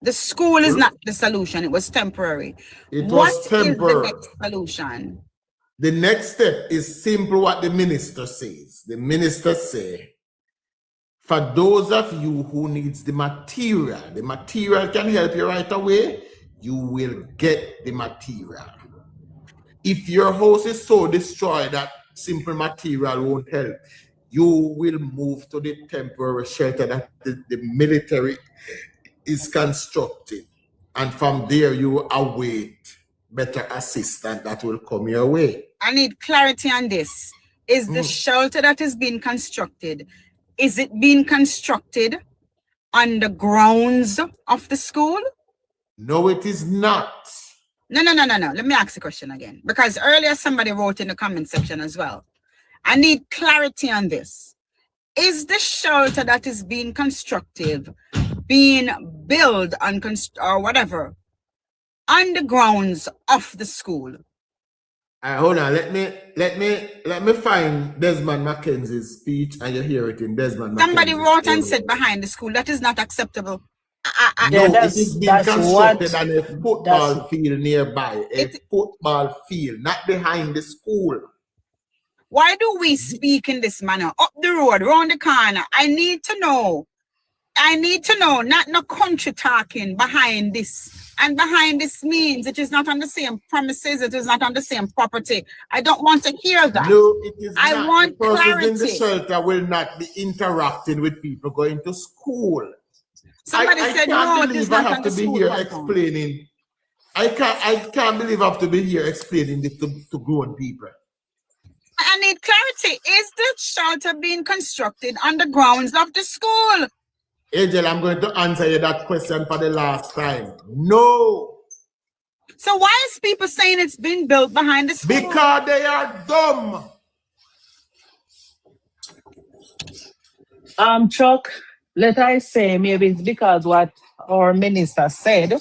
The school is not the solution. It was temporary. What is the next solution? The next step is simple what the minister says. The minister say, for those of you who needs the material can help you right away, you will get the material. If your house is so destroyed that simple material won't help, you will move to the temporary shelter that the military is constructing. And from there, you await better assistance that will come your way. I need clarity on this. Is the shelter that is being constructed, is it being constructed on the grounds of the school? No, it is not. No. Let me ask the question again. Because earlier somebody wrote in the comment section as well. I need clarity on this. Is the shelter that is being constructed being built on or whatever on the grounds of the school? Hold on, let me find Desmond Mackenzie's speech, and you hear it in Desmond. Somebody wrote and said behind the school. That is not acceptable. No, it is being constructed on a football field nearby. A football field, not behind the school. Why do we speak in this manner? Up the road, round the corner. I need to know. I need to know, not no country talking behind this. And behind this means it is not on the same premises, it is not on the same property. I don't want to hear that. No, it is I not. want The persons in the clarity. shelter will not be interacting with people going to school. Somebody I said, can't no, it believe is I not have on to the be school here compound. explaining. I can't believe I have to be here explaining this to grown people. I need clarity. Is the shelter being constructed on the grounds of the school? Angel, I'm going to answer you that question for the last time. No. So why is people saying it's been built behind the school? Because they are dumb. Chuck, let I say maybe it's because what our minister said,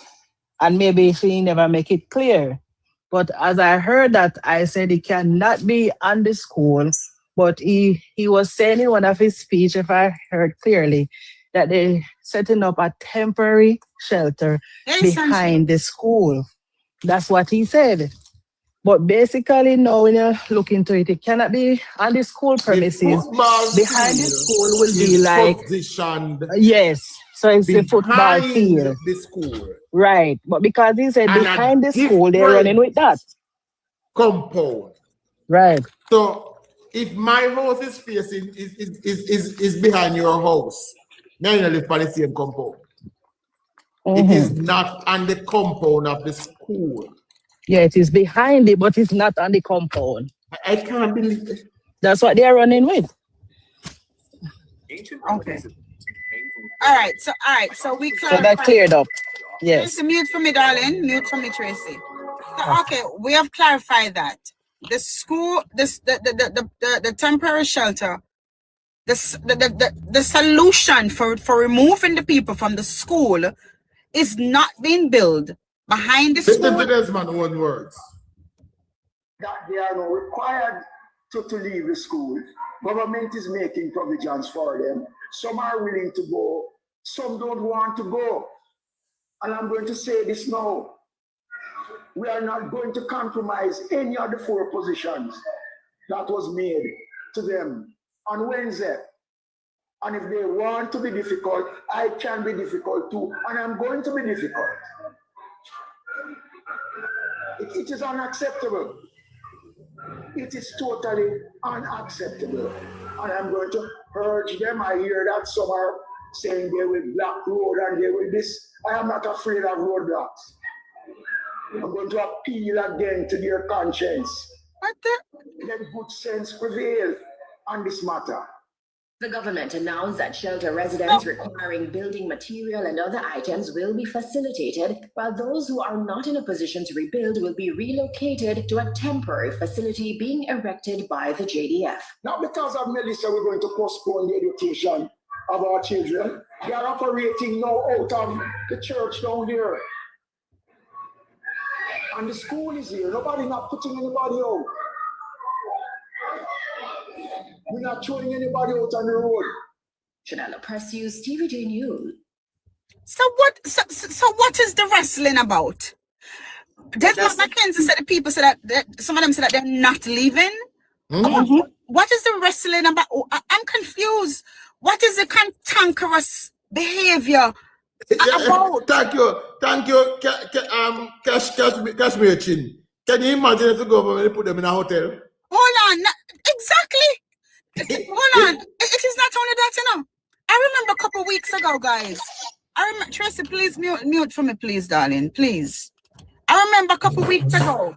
and maybe she never make it clear. But as I heard that, I said it cannot be on the school. But he was saying in one of his speech, if I heard clearly, that they're setting up a temporary shelter behind the school. That's what he said. But basically, now when you look into it, it cannot be on the school premises. Behind the school will be like positioned. Yes, so it's the football behind field. the school. Right, but because he said And behind a the school, they're running with that. Compound. Right. So if my house is facing is behind your house, now you live by the same compound. It is not on the compound of the school. Yeah, it is behind it, but it's not on the compound. I can't believe it. That's what they're running with. Okay. All right. So we So that cleared up. Yes. Tracy, mute for me, darling. Mute for me, Tracy. So, okay, we have clarified that the school, the temporary shelter, the solution for removing the people from the school is not being built behind the school. Listen to this man's own words. That they are not required to leave the school. Government is making provisions for them. Some are willing to go, some don't want to go. And I'm going to say this now. We are not going to compromise any of the 4 positions that was made to them on Wednesday. And if they want to be difficult, I can be difficult too, and I'm going to be difficult. It is unacceptable. It is totally unacceptable. And I'm going to urge them. I hear that some are saying they will block road and they will this. I am not afraid of roadblocks. I'm going to appeal again to their conscience. Let good sense prevail on this matter. The government announced that shelter residents requiring building material and other items will be facilitated, while those who are not in a position to rebuild will be relocated to a temporary facility being erected by the JDF. Not because of Melissa, we're going to postpone the education of our children. They are operating now out of the church down here. And the school is here. Nobody not putting anybody out. We're not throwing anybody out on the road. Chanela Press News, TVJ News. So what is the wrestling about? Desmond Mackenzie said the people said that some of them said that they're not leaving. What is the wrestling about? I'm confused. What is the cantankerous behavior about? Thank you, Kashmir Chin. Can you imagine if the government put them in a hotel? Hold on, exactly. Hold on, it is not only that, you know. I remember a couple of weeks ago, guys. I remember, Tracy, please mute for me, please, darling, please. I remember a couple of weeks ago,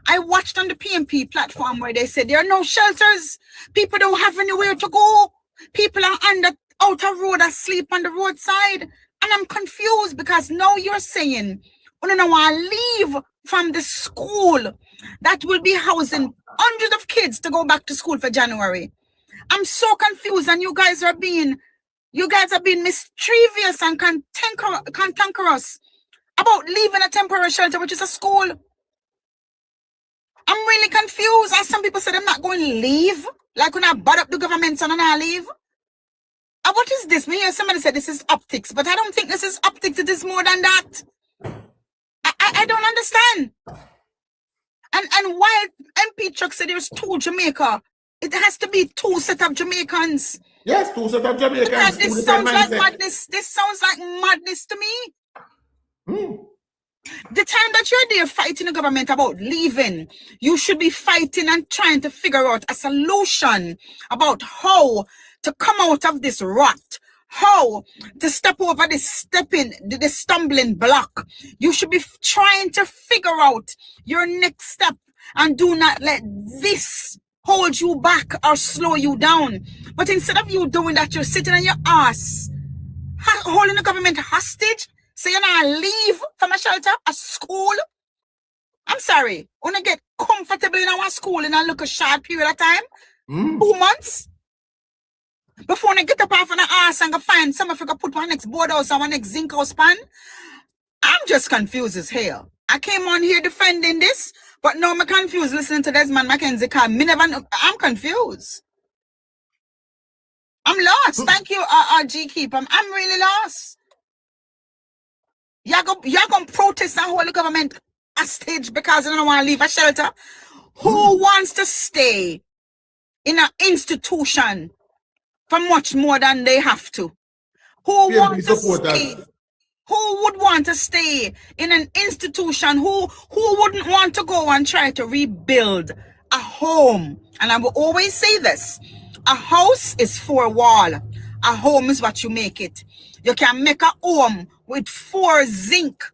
I watched on the PMP platform where they said there are no shelters. People don't have anywhere to go. People are on the outer road, asleep on the roadside. And I'm confused because now you're saying, oh, no, I leave from the school that will be housing hundreds of kids to go back to school for January. I'm so confused, and you guys are being mischievous and cantankerous about leaving a temporary shelter, which is a school. I'm really confused. As some people said, I'm not going to leave. Like when I bought up the government, so I'm not leave. What is this? Me hear somebody said this is optics, but I don't think this is optics. It is more than that. I don't understand. And while MP Chuck said there's 2 Jamaica, it has to be 2 set of Jamaicans. Yes, two set of Jamaicans, Because two this different sounds like mindset. madness. This sounds like madness to me. Hmm. The time that you're there fighting the government about leaving, you should be fighting and trying to figure out a solution about how to come out of this rut, how to step over this stumbling block. You should be trying to figure out your next step and do not let this hold you back or slow you down. But instead of you doing that, you're sitting on your ass, holding the government hostage. So you're not leave from a shelter, a school. I'm sorry. Wanna get comfortable in our school in a little short period of time? 2 months? Before they get up off on the ass and go find some of you go put one next board house and one next zinc house pan. I'm just confused as hell. I came on here defending this, but now I'm confused listening to Desmond Mackenzie call. I'm confused. I'm lost. Thank you, G Keep. I'm really lost. Y'all gonna protest and hold the government hostage because they don't want to leave a shelter? Who wants to stay in an institution for much more than they have to? Who wants to stay? Who would want to stay in an institution? Who wouldn't want to go and try to rebuild a home? And I will always say this: a house is 4 walls. A home is what you make it. You can make a home with 4 zinc.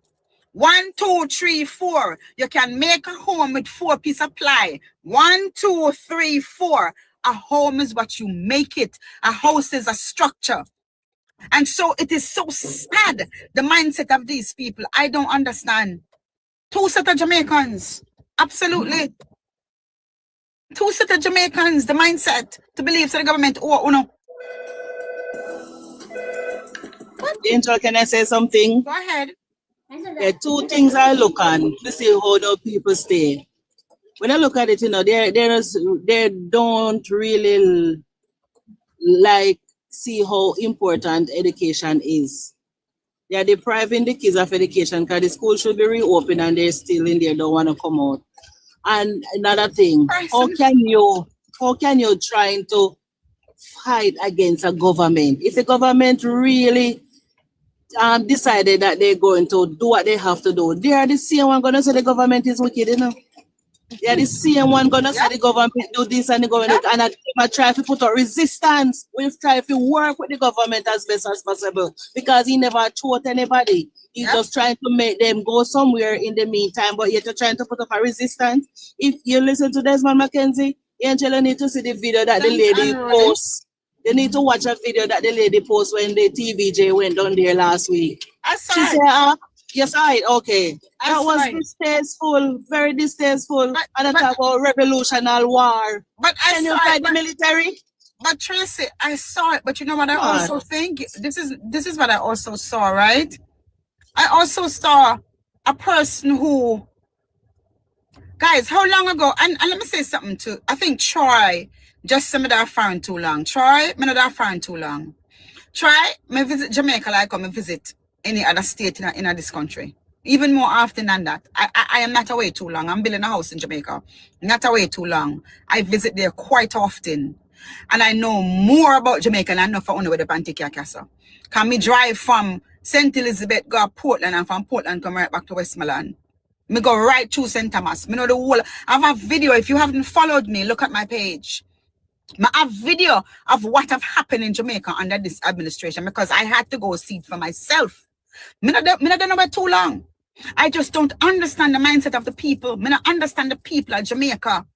1, 2, 3, 4. You can make a home with 4 pieces of ply. 1, 2, 3, 4. A home is what you make it. A house is a structure. And so it is so sad, the mindset of these people. I don't understand. 2 set of Jamaicans. Absolutely. 2 set of Jamaicans, the mindset to believe that the government, Angel, can I say something? Go ahead. There are 2 things I look on to see how the people stay. When I look at it, they don't really like see how important education is. They are depriving the kids of education because the school should be reopened and they're still in there, don't want to come out. And another thing, how can you trying to fight against a government? If the government really decided that they're going to do what they have to do, they are the same one going to say the government is wicked, They are the same one going to say the government do this and the government, and I try to put up resistance. We try to work with the government as best as possible because he never taught anybody. He's just trying to make them go somewhere in the meantime, but yet you're trying to put up a resistance. If you listen to Desmond Mackenzie, Angela need to see the video that the lady posts. They need to watch a video that the lady posted when the TVJ went down there last week. She said, yes, okay. That was distasteful, very distasteful. And talk about revolutionary war. But can you fight the military? But Tracy, I saw it. But you know what I also think? This is what I also saw, right? I also saw a person who, guys, how long ago? And let me say something too. I think Troy just said me that I found too long. Troy, me not that I found too long. Troy, me visit Jamaica like I visit any other state in this country. Even more often than that. I am not away too long. I'm building a house in Jamaica. Not away too long. I visit there quite often. And I know more about Jamaica than I know for only with the Pantica Castle. Can me drive from St. Elizabeth, go to Portland, and from Portland come right back to Westmoreland. Me go right through St. Thomas. Me know the whole. I have a video. If you haven't followed me, look at my page. I have video of what have happened in Jamaica under this administration because I had to go see it for myself. Me not done about too long. I just don't understand the mindset of the people. Me not understand the people of Jamaica.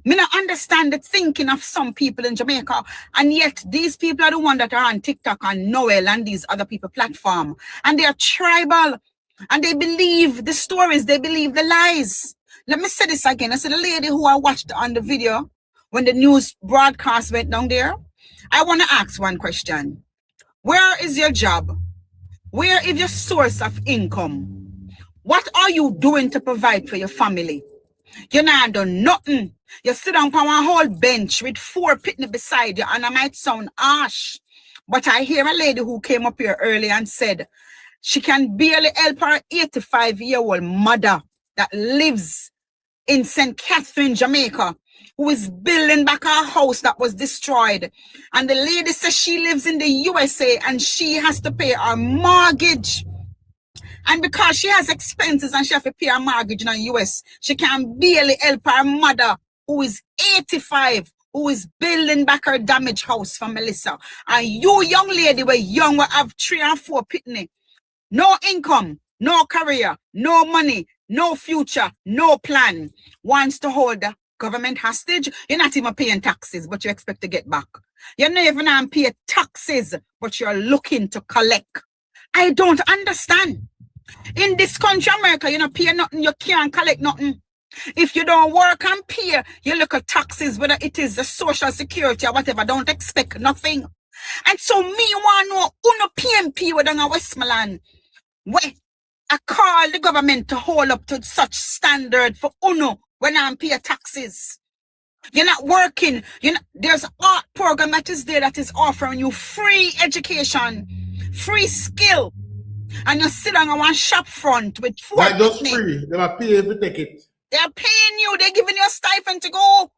Me not understand the thinking of some people in Jamaica. And yet these people are the ones that are on TikTok and Noel and these other people platform. And they are tribal. And they believe the stories. They believe the lies. Let me say this again. I said the lady who I watched on the video when the news broadcast went down there. I want to ask one question. Where is your job? Where is your source of income? What are you doing to provide for your family? You're not done nothing. You sit down on a whole bench with 4 pitney beside you, and I might sound harsh, but I hear a lady who came up here early and said she can barely help her 85-year-old mother that lives in St. Catherine, Jamaica, who is building back her house that was destroyed. And the lady says she lives in the USA and she has to pay her mortgage. And because she has expenses and she has to pay her mortgage in the US, she can barely help her mother, who is 85, who is building back her damaged house for Melissa. And you, young lady, were young, will have 3 and 4 pitney. No income, no career, no money, no future, no plan. Wants to hold the government hostage. You're not even paying taxes, but you expect to get back. You're not even paying taxes, but you're looking to collect. I don't understand. In this country, America, you don't pay nothing, you can't collect nothing. If you don't work and pay, you look at taxes, whether it is the social security or whatever, don't expect nothing. And so me want to know, uno PMP within a Westmoreland, where I call the government to hold up to such standard for uno when I'm pay taxes. You're not working. There's an art program that is there that is offering you free education, free skill. And you sit on one shop front with 4 Not just free. They are pay every ticket. They're paying you. They're giving you a stipend to go.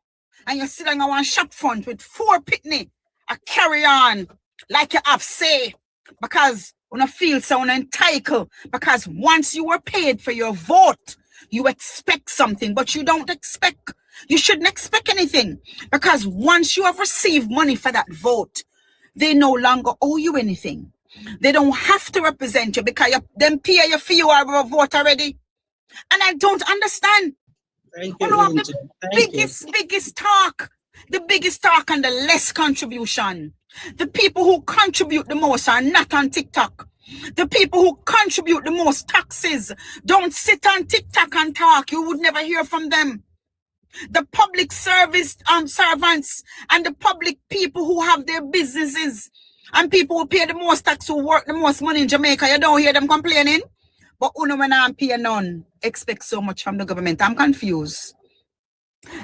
And you sit on one shop front with 4 pitney. I carry on like you have say. Because you don't feel so entitled. Because once you were paid for your vote, you expect something. But you don't expect. You shouldn't expect anything. Because once you have received money for that vote, they no longer owe you anything. They don't have to represent you because them pay you for you are a vote already. And I don't understand. Thank you, Angel. Biggest talk. The biggest talk and the less contribution. The people who contribute the most are not on TikTok. The people who contribute the most taxes don't sit on TikTok and talk. You would never hear from them. The public service servants and the public people who have their businesses and people who pay the most tax, who work the most money in Jamaica, you don't hear them complaining. But when I'm paying none, expect so much from the government. I'm confused.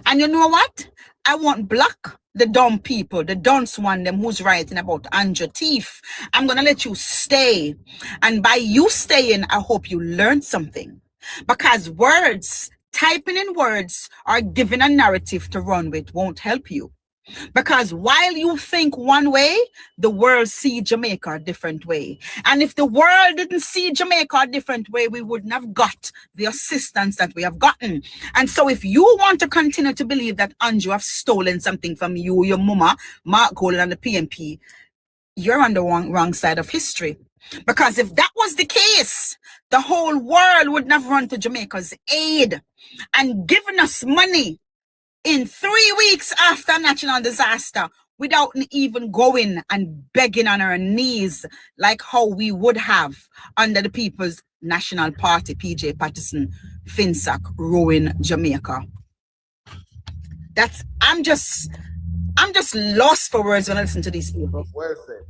And you know what? I want block the dumb people, the dunce one, them who's writing about Andrew Teeth. I'm going to let you stay. And by you staying, I hope you learn something. Because words, typing in words or giving a narrative to run with won't help you. Because while you think one way, the world see Jamaica a different way. And if the world didn't see Jamaica a different way, we wouldn't have got the assistance that we have gotten. And so if you want to continue to believe that Andrew have stolen something from you, your mama, Mark Golden and the PMP, you're on the wrong side of history. Because if that was the case, the whole world would not have run to Jamaica's aid and given us money in 3 weeks after national disaster without even going and begging on our knees like how we would have under the People's National Party, PJ Patterson, FinSac, ruin Jamaica. I'm just lost for words when I listen to these people. Well said.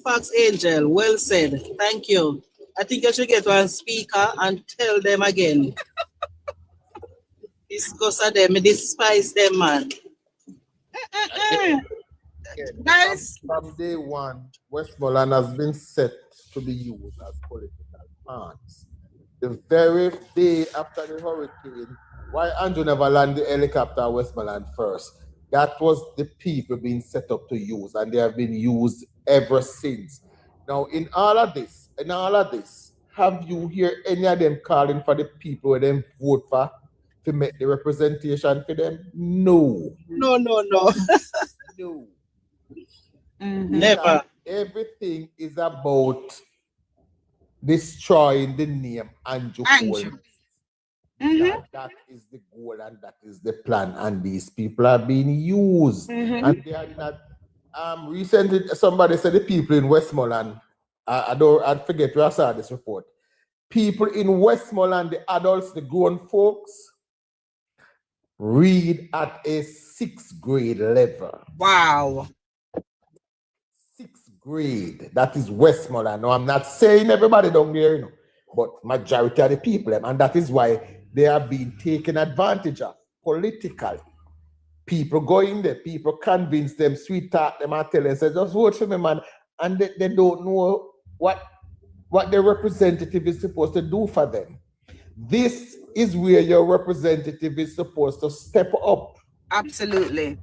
Facts, Angel. Well said. Thank you. I think you should get one speaker and tell them again. Discuss them, despise them, man. Guys, from day one, Westmoreland has been set to be used as political pawns. The very day after the hurricane, why Andrew never landed the helicopter at Westmoreland first? That was the people being set up to use, and they have been used ever since. Now, in all of this, have you heard any of them calling for the people who them vote for to make the representation for them? No. No. No. Never. Everything is about destroying the name Andrew. That is the goal and that is the plan, and these people are being used. And they are not. Recently, somebody said the people in Westmoreland. I forget where I saw this report. People in Westmoreland, the adults, the grown folks, read at a 6th grade level. Wow. 6th grade. That is Westmoreland. Now, I'm not saying everybody down there, but majority of the people, and that is why they are being taken advantage of politically. People go in there, people convince them, sweet talk them, and tell them, say, just vote for me, man. And they don't know what their representative is supposed to do for them. This is where your representative is supposed to step up. Absolutely.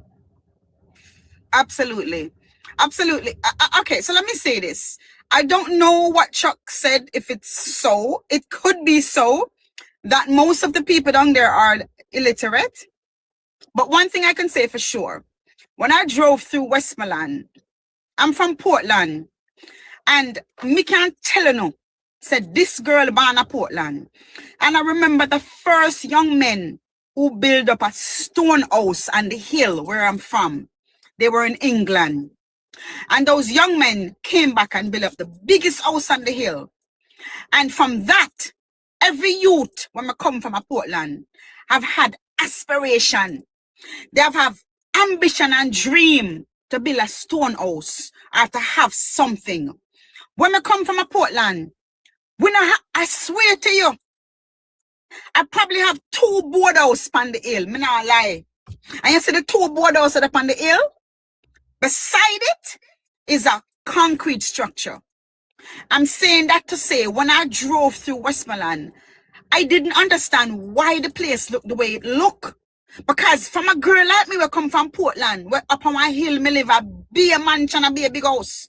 Absolutely. Okay, so let me say this. I don't know what Chuck said, if it's so. It could be so that most of the people down there are illiterate. But one thing I can say for sure, when I drove through Westmoreland, I'm from Portland, and me can't tell you no, said this girl born at Portland. And I remember the first young men who built up a stone house on the hill where I'm from. They were in England. And those young men came back and built up the biggest house on the hill. And from that, every youth, when I come from a Portland, have had aspiration. They have ambition and dream to build a stone house or to have something. When I come from a Portland, I swear to you, I probably have 2 board houses on the hill. Me not lie. And you see the 2 board houses up on the hill? Beside it is a concrete structure. I'm saying that to say, when I drove through Westmoreland, I didn't understand why the place looked the way it looked. Because from a girl like me, we come from Portland, where up on my hill, me live a big mansion, a big house.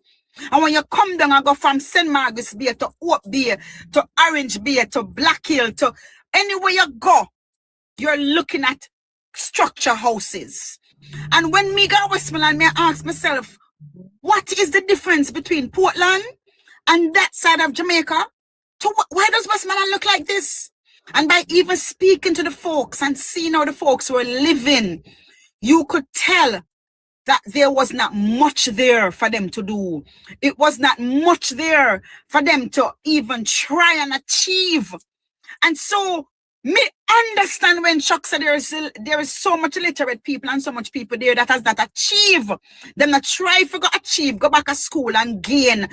And when you come down and go from St. Margaret's Bay to Oak Bay, to Orange Bay, to Black Hill, to anywhere you go, you're looking at structure houses. And when me go Westmoreland, I ask myself, what is the difference between Portland and that side of Jamaica? Why does Westmoreland look like this? And by even speaking to the folks and seeing how the folks were living, you could tell that there was not much there for them to do. It was not much there for them to even try and achieve. And so, me understand when Chuck said there is so much illiterate people and so much people there that has not achieved. Them not try to go back to school and gain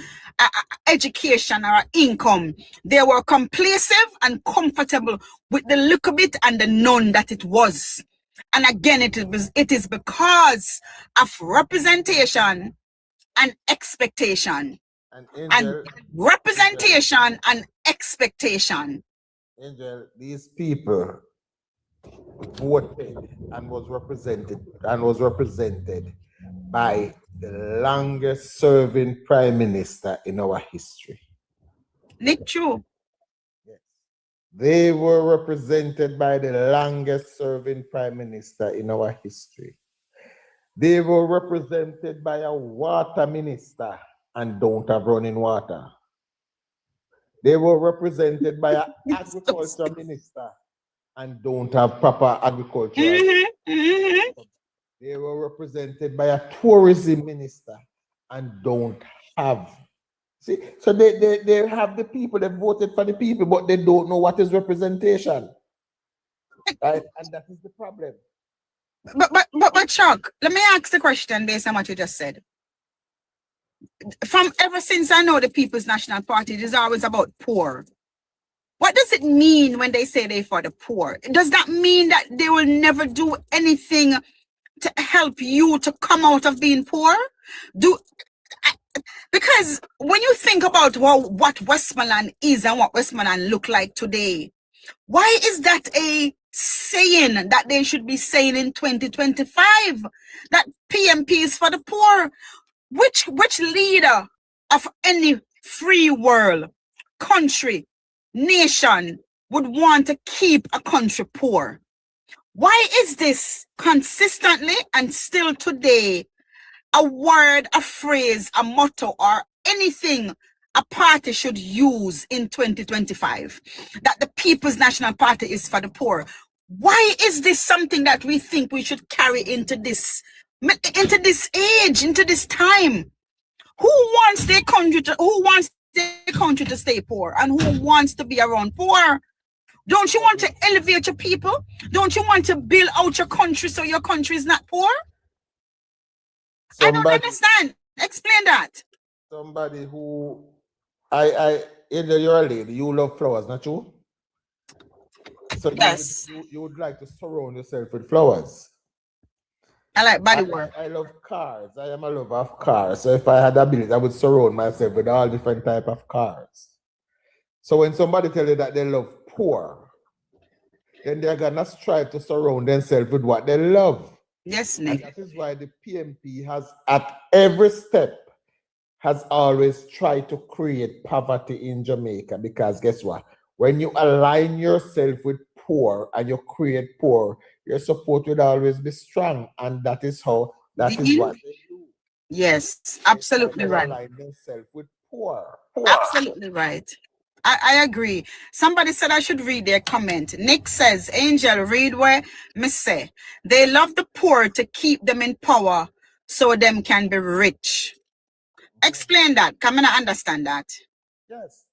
education or income. They were complacent and comfortable with the little bit and the none that it was. And again, it is because of representation and expectation. And representation and expectation. Angel, these people voted and was represented by the longest serving prime minister in our history. Nick, true. Yes. They were represented by the longest serving prime minister in our history. They were represented by a water minister and don't have running water. They were represented by an agriculture minister and don't have proper agriculture. They were represented by a tourism minister and don't have. See, so they have the people, they voted for the people, but they don't know what is representation. Right? And that is the problem. But Chuck, let me ask the question based on what you just said. From ever since I know the People's National Party, it is always about poor. What does it mean when they say they're for the poor? Does that mean that they will never do anything to help you to come out of being poor? Because when you think about what Westmoreland is and what Westmoreland look like today, why is that a saying that they should be saying in 2025 that PMP is for the poor? Which leader of any free world, country, nation would want to keep a country poor? Why is this consistently and still today a word, a phrase, a motto, or anything a party should use in 2025? That the People's National Party is for the poor. Why is this something that we think we should carry into this age, into this time? Who wants their country to stay poor, and who wants to be around poor? Don't you want to elevate your people? Don't you want to build out your country so your country is not poor? I don't understand. Explain that. Somebody who you're a lady, you love flowers, not you? So yes. You would like to surround yourself with flowers. I like body work. I love cars. I am a lover of cars. So if I had the ability, I would surround myself with all different type of cars. So when somebody tell you that they love poor, then they're gonna strive to surround themselves with what they love. Yes, And Nick. that is why the PMP has, at every step, has always tried to create poverty in Jamaica. Because guess what? When you align yourself with poor and you create poor, your support will always be strong. And that is how, that is what they do. Yes, absolutely They right. align themselves with poor. Absolutely right. I agree. Somebody said I should read their comment. Nick says, Angel, read where me say. They love the poor to keep them in power so them can be rich. Explain that. Come and understand that. Yes.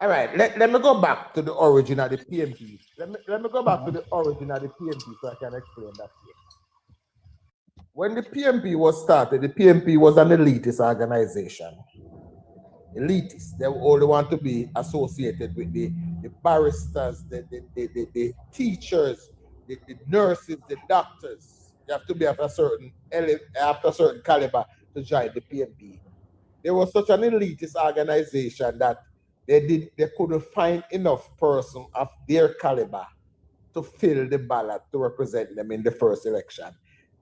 All right. Let me go back to the origin of the PMP. Let me go back to the origin of the PMP so I can explain that to you. When the PMP was started, the PMP was an elitist organization. Elitists, they only want to be associated with the barristers, the teachers, the nurses, the doctors. You have to be after a certain caliber to join the PMP. There was such an elitist organization that they couldn't find enough person of their caliber to fill the ballot to represent them in the first election.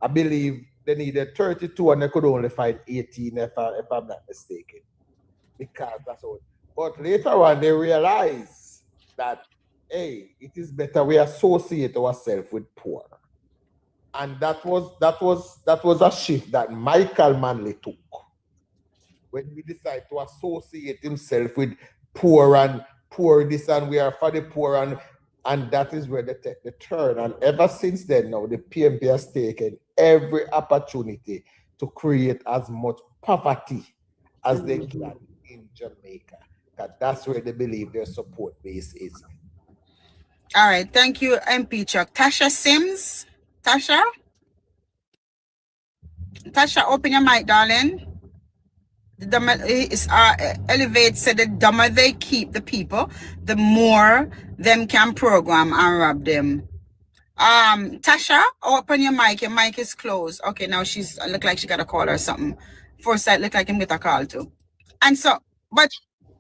I believe they needed 32 and they could only find 18 if I'm not mistaken. Because that's all. But later on they realized that, hey, it is better we associate ourselves with poor. And that was a shift that Michael Manley took when we decide to associate himself with poor and poor this, and we are for the poor, and that is where they take the turn. And ever since then, now the PMP has taken every opportunity to create as much poverty as they can in Jamaica, because that's where they believe their support base is. All right, thank you, MP Chuck. Tasha Sims. Tasha, open your mic, darling. Elevate said the dumber they keep the people, the more them can program and rob them. Tasha, open your mic. Your mic is closed. Okay, now she's look like she got a call or something. Foresight look like him get a call too. And so, but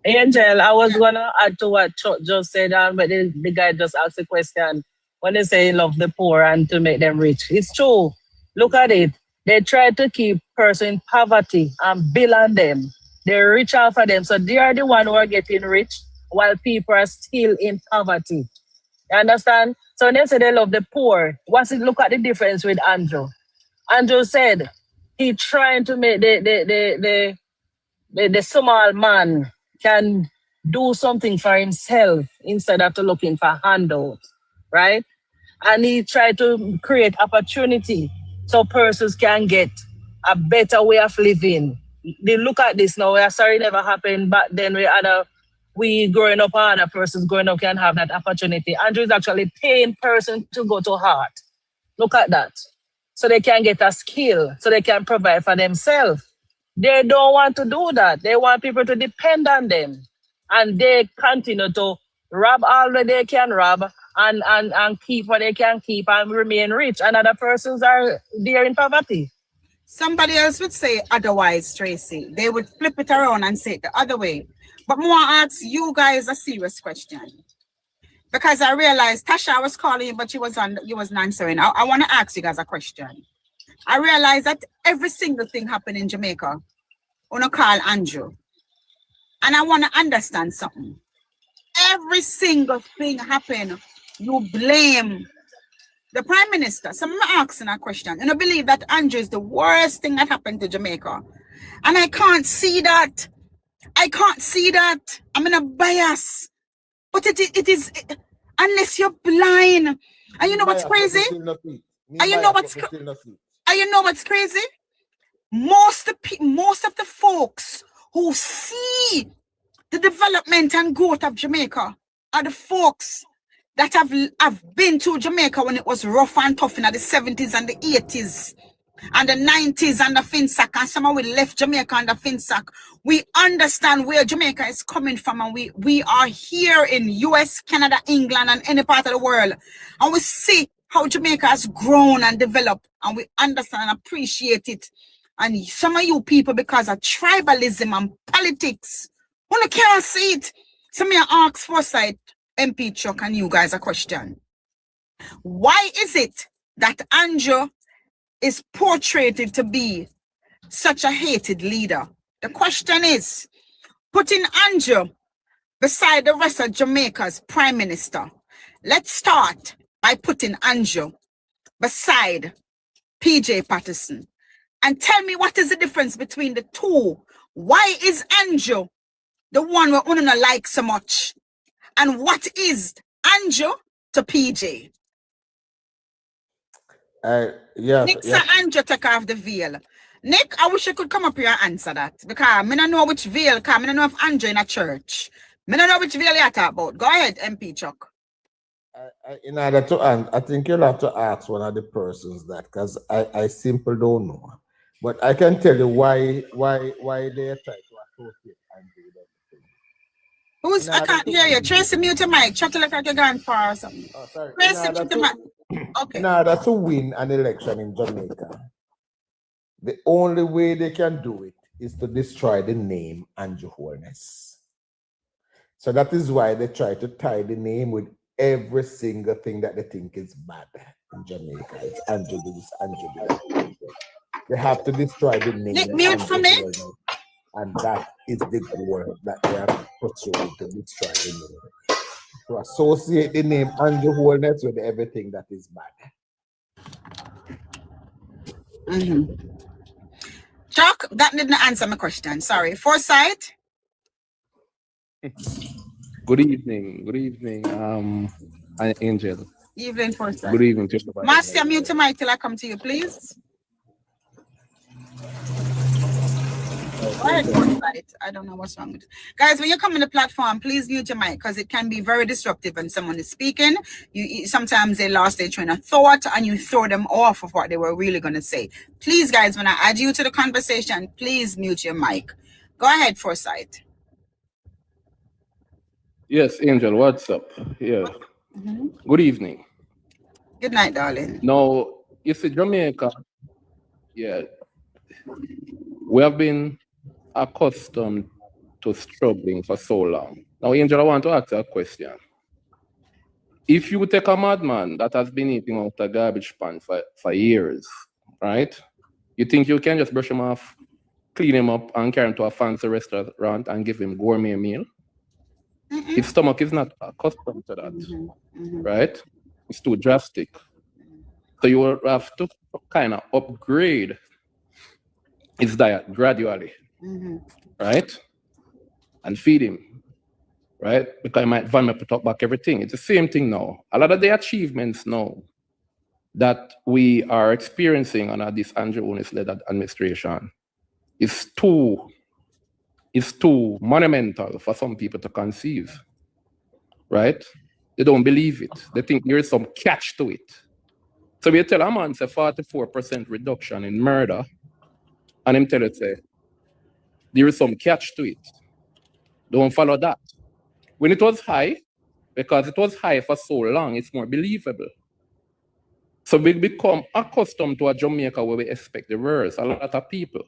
Angel, I was gonna add to what Chuck just said, but the guy just asked a question. When they say love the poor and to make them rich, it's true. Look at it. They try to keep person in poverty and bill on them. They're rich off of them, so they are the one who are getting rich while people are still in poverty. You understand? So when they say they love the poor, what's it? Look at the difference with Andrew. Andrew said he trying to make the small man can do something for himself instead of looking for handouts, right? And he tried to create opportunity so persons can get a better way of living. They look at this now. We are sorry it never happened, but then we growing up and other persons growing up can have that opportunity. Andrew is actually paying person to go to heart. Look at that. So they can get a skill, so they can provide for themselves. They don't want to do that. They want people to depend on them. And they continue to rob all that they can rob and keep what they can keep and remain rich. And other persons are there in poverty. somebody else would say otherwise, Tracy. They would flip it around and say it the other way. But more ask you guys a serious question. Because I realized Tasha was calling you, but you wasn't answering. I want to ask you guys a question. I realized that every single thing happened in Jamaica. I want to call Andrew. And I want to understand something. Every single thing happened, you blame the Prime Minister. So I'm asking a question. And I believe that Andrew is the worst thing that happened to Jamaica. And I can't see that. I'm in a bias. But it is, unless you're blind. And you know what's crazy? And you know what's crazy? Most of the folks who see the development and growth of Jamaica are the folks that have been to Jamaica when it was rough and tough in the 70s and the 80s and the 90s and the FinSac, and some of we left Jamaica and the FinSac. We understand where Jamaica is coming from, and we are here in US, Canada, England, and any part of the world, and we see how Jamaica has grown and developed, and we understand and appreciate it. And some of you people, because of tribalism and politics, when you can't see it, some of you ask Foresight, MP Chuck, and you guys a question. Why is it that Andrew is portrayed to be such a hated leader? The question is, putting Andrew beside the rest of Jamaica's prime minister. Let's start by putting Andrew beside PJ Patterson. And tell me, what is the difference between the two? Why is Andrew the one we don't like so much? And what is Andrew to PJ? Yes, Nick, yes. Sir Andrew, take off the veil. Nick, I wish you could come up here and answer that. Because I don't know which veil, because I don't know if Andrew in a church. I don't know which veil you're talking about. Go ahead, MP Chuck. In order to answer, I think you'll have to ask one of the persons that, because I simply don't know. But I can tell you why they try to associate Andrew with everything. Who's, I can't hear you. Tracy, mute your mic. Chuck like you're going far or something. Oh, sorry. Tracy, mute your mic. Okay. In order to win an election in Jamaica, the only way they can do it is to destroy the name Andrew Holness. So that is why they try to tie the name with every single thing that they think is bad in Jamaica. It's Andrew this, Andrew that. They have to destroy the name. Nick, mute for me. And that is the goal that they are pursuing, to destroy the name. To associate the name Andrew Holness with everything that is bad. Chuck, that didn't answer my question. Sorry. Foresight. Good evening. Good evening, Angel. Evening, Foresight. Good evening, just about. Master, mute your mic till I come to you, please. Right, Foresight. I don't know what's wrong with it. Guys, when you come on the platform, please mute your mic, because it can be very disruptive when someone is speaking. Sometimes they lost their train of thought and you throw them off of what they were really going to say. Please, guys, when I add you to the conversation, please mute your mic. Go ahead, Foresight. Yes, Angel, what's up? Yeah. Good evening. Good night, darling. Now, you see, Jamaica, yeah, we have been accustomed to struggling for so long. Now, Angel, I want to ask you a question. If you take a madman that has been eating out a garbage pan for years, right? You think you can just brush him off, clean him up, and carry him to a fancy restaurant and give him gourmet meal? His stomach is not accustomed to that, right? It's too drastic. So you will have to kind of upgrade his diet gradually, right? And feed him, right? Because he might vomit, put up back everything. It's the same thing now. A lot of the achievements now that we are experiencing under this Andrew Holness-led administration is too monumental for some people to conceive, right? They don't believe it. They think there is some catch to it. So we tell a man, say 44% reduction in murder, and him tell it, say, there is some catch to it. Don't follow that. When it was high, because it was high for so long, it's more believable. So we become accustomed to a Jamaica where we expect the worst, a lot of people.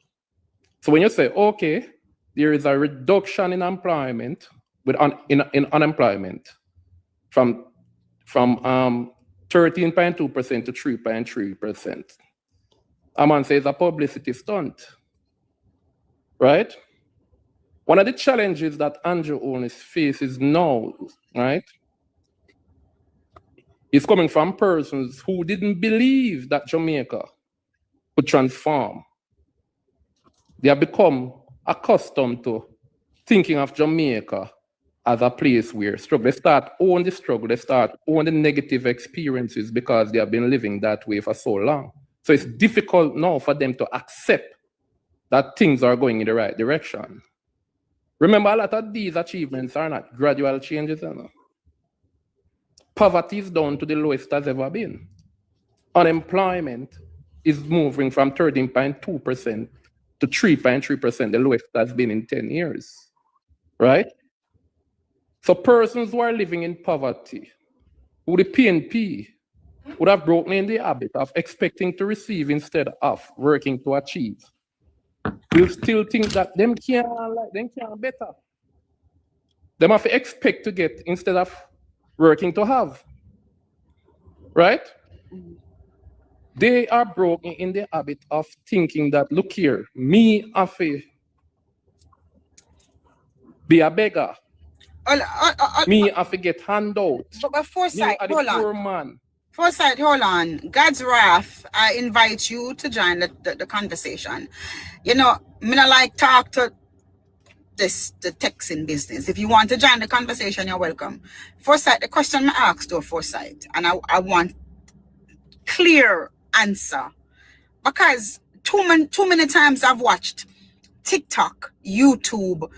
So when you say, okay, there is a reduction in employment, in unemployment from 13.2% to 3.3%. A man says a publicity stunt, right? One of the challenges that Andrew Holness faces now, right, is coming from persons who didn't believe that Jamaica could transform. They have become accustomed to thinking of Jamaica as a place where struggle. They start own the struggle, they start own the negative experiences because they have been living that way for so long. So it's difficult now for them to accept that things are going in the right direction. Remember, a lot of these achievements are not gradual changes. You know? Poverty is down to the lowest it has ever been. Unemployment is moving from 13.2% to 3.3%, the lowest it has been in 10 years, right? So persons who are living in poverty, who the PNP would have broken in the habit of expecting to receive instead of working to achieve, will still think that them can't better. Them have to expect to get instead of working to have. right? They are broken in the habit of thinking that, look here, me have to be a beggar. Me have to get handout. But Foresight, Me are the hold poor on. man. Foresight, hold on. God's wrath, I invite you to join the conversation. You know, me not like talk to the texting business. If you want to join the conversation, you're welcome. Foresight, the question I asked to Foresight, and I want clear answer. Because too many times I've watched TikTok, YouTube,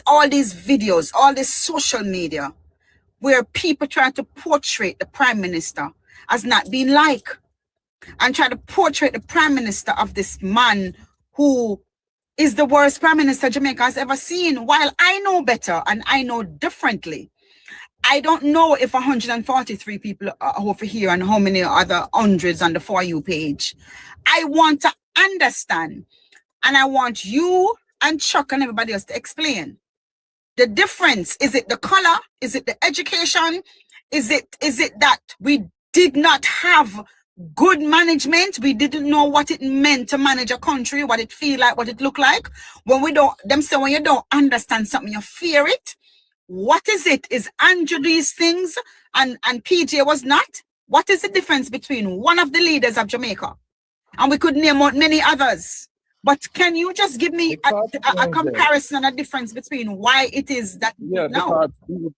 all these videos, all this social media, where people try to portray the prime minister as not being like, and try to portray the prime minister of this man who is the worst prime minister Jamaica has ever seen. While I know better and I know differently, I don't know if 143 people are over here and how many other hundreds on the For You page. I want to understand, and I want you and Chuck and everybody else to explain the difference. Is it the color? Is it the education? Is it that we did not have good management? We didn't know what it meant to manage a country, what it feel like, what it look like. When we don't, them say when you don't understand something, you fear it. What is it? Is Andrew these things and PJ was not? What is the difference between one of the leaders of Jamaica? And we could name out many others. But can you just give me a comparison and a difference between why it is that Yeah, no? because it's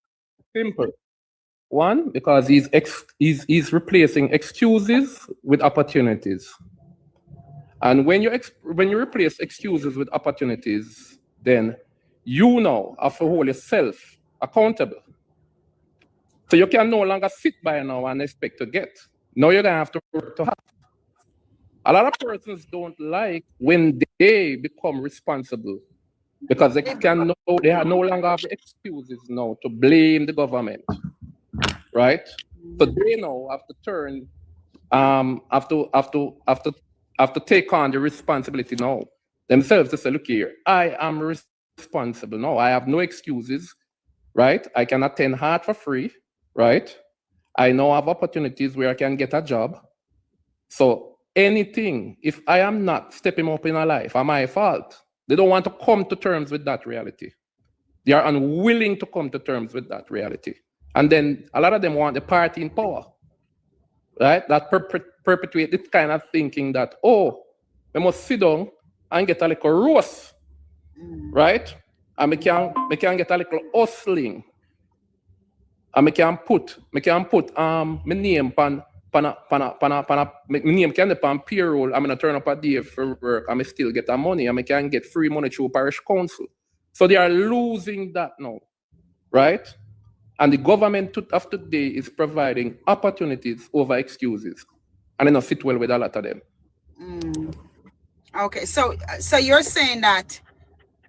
simple. One, because he's replacing excuses with opportunities. And when you replace excuses with opportunities, then you now have to hold yourself accountable. So you can no longer sit by now and expect to get. Now you're gonna have to work to have. A lot of persons don't like when they become responsible because they are no longer have the excuses now to blame the government, right? So they now have to turn, have to take on the responsibility now themselves to say, look here, I am responsible now. I have no excuses, right? I can attend hard for free, right? I now have opportunities where I can get a job. So anything, if I am not stepping up in a life, am my fault. They don't want to come to terms with that reality. They are unwilling to come to terms with that reality. And then a lot of them want the party in power, right? That perpetuate this kind of thinking that, oh, we must sit down and get a little roast, right? And we can get a little hustling. And we can put my name my name can be on payroll. I'm gonna turn up a day for work. I'm still get that money. I can get free money through parish council. So they are losing that now, right? And the government of today is providing opportunities over excuses, and they don't fit well with a lot of them. Okay, so you're saying that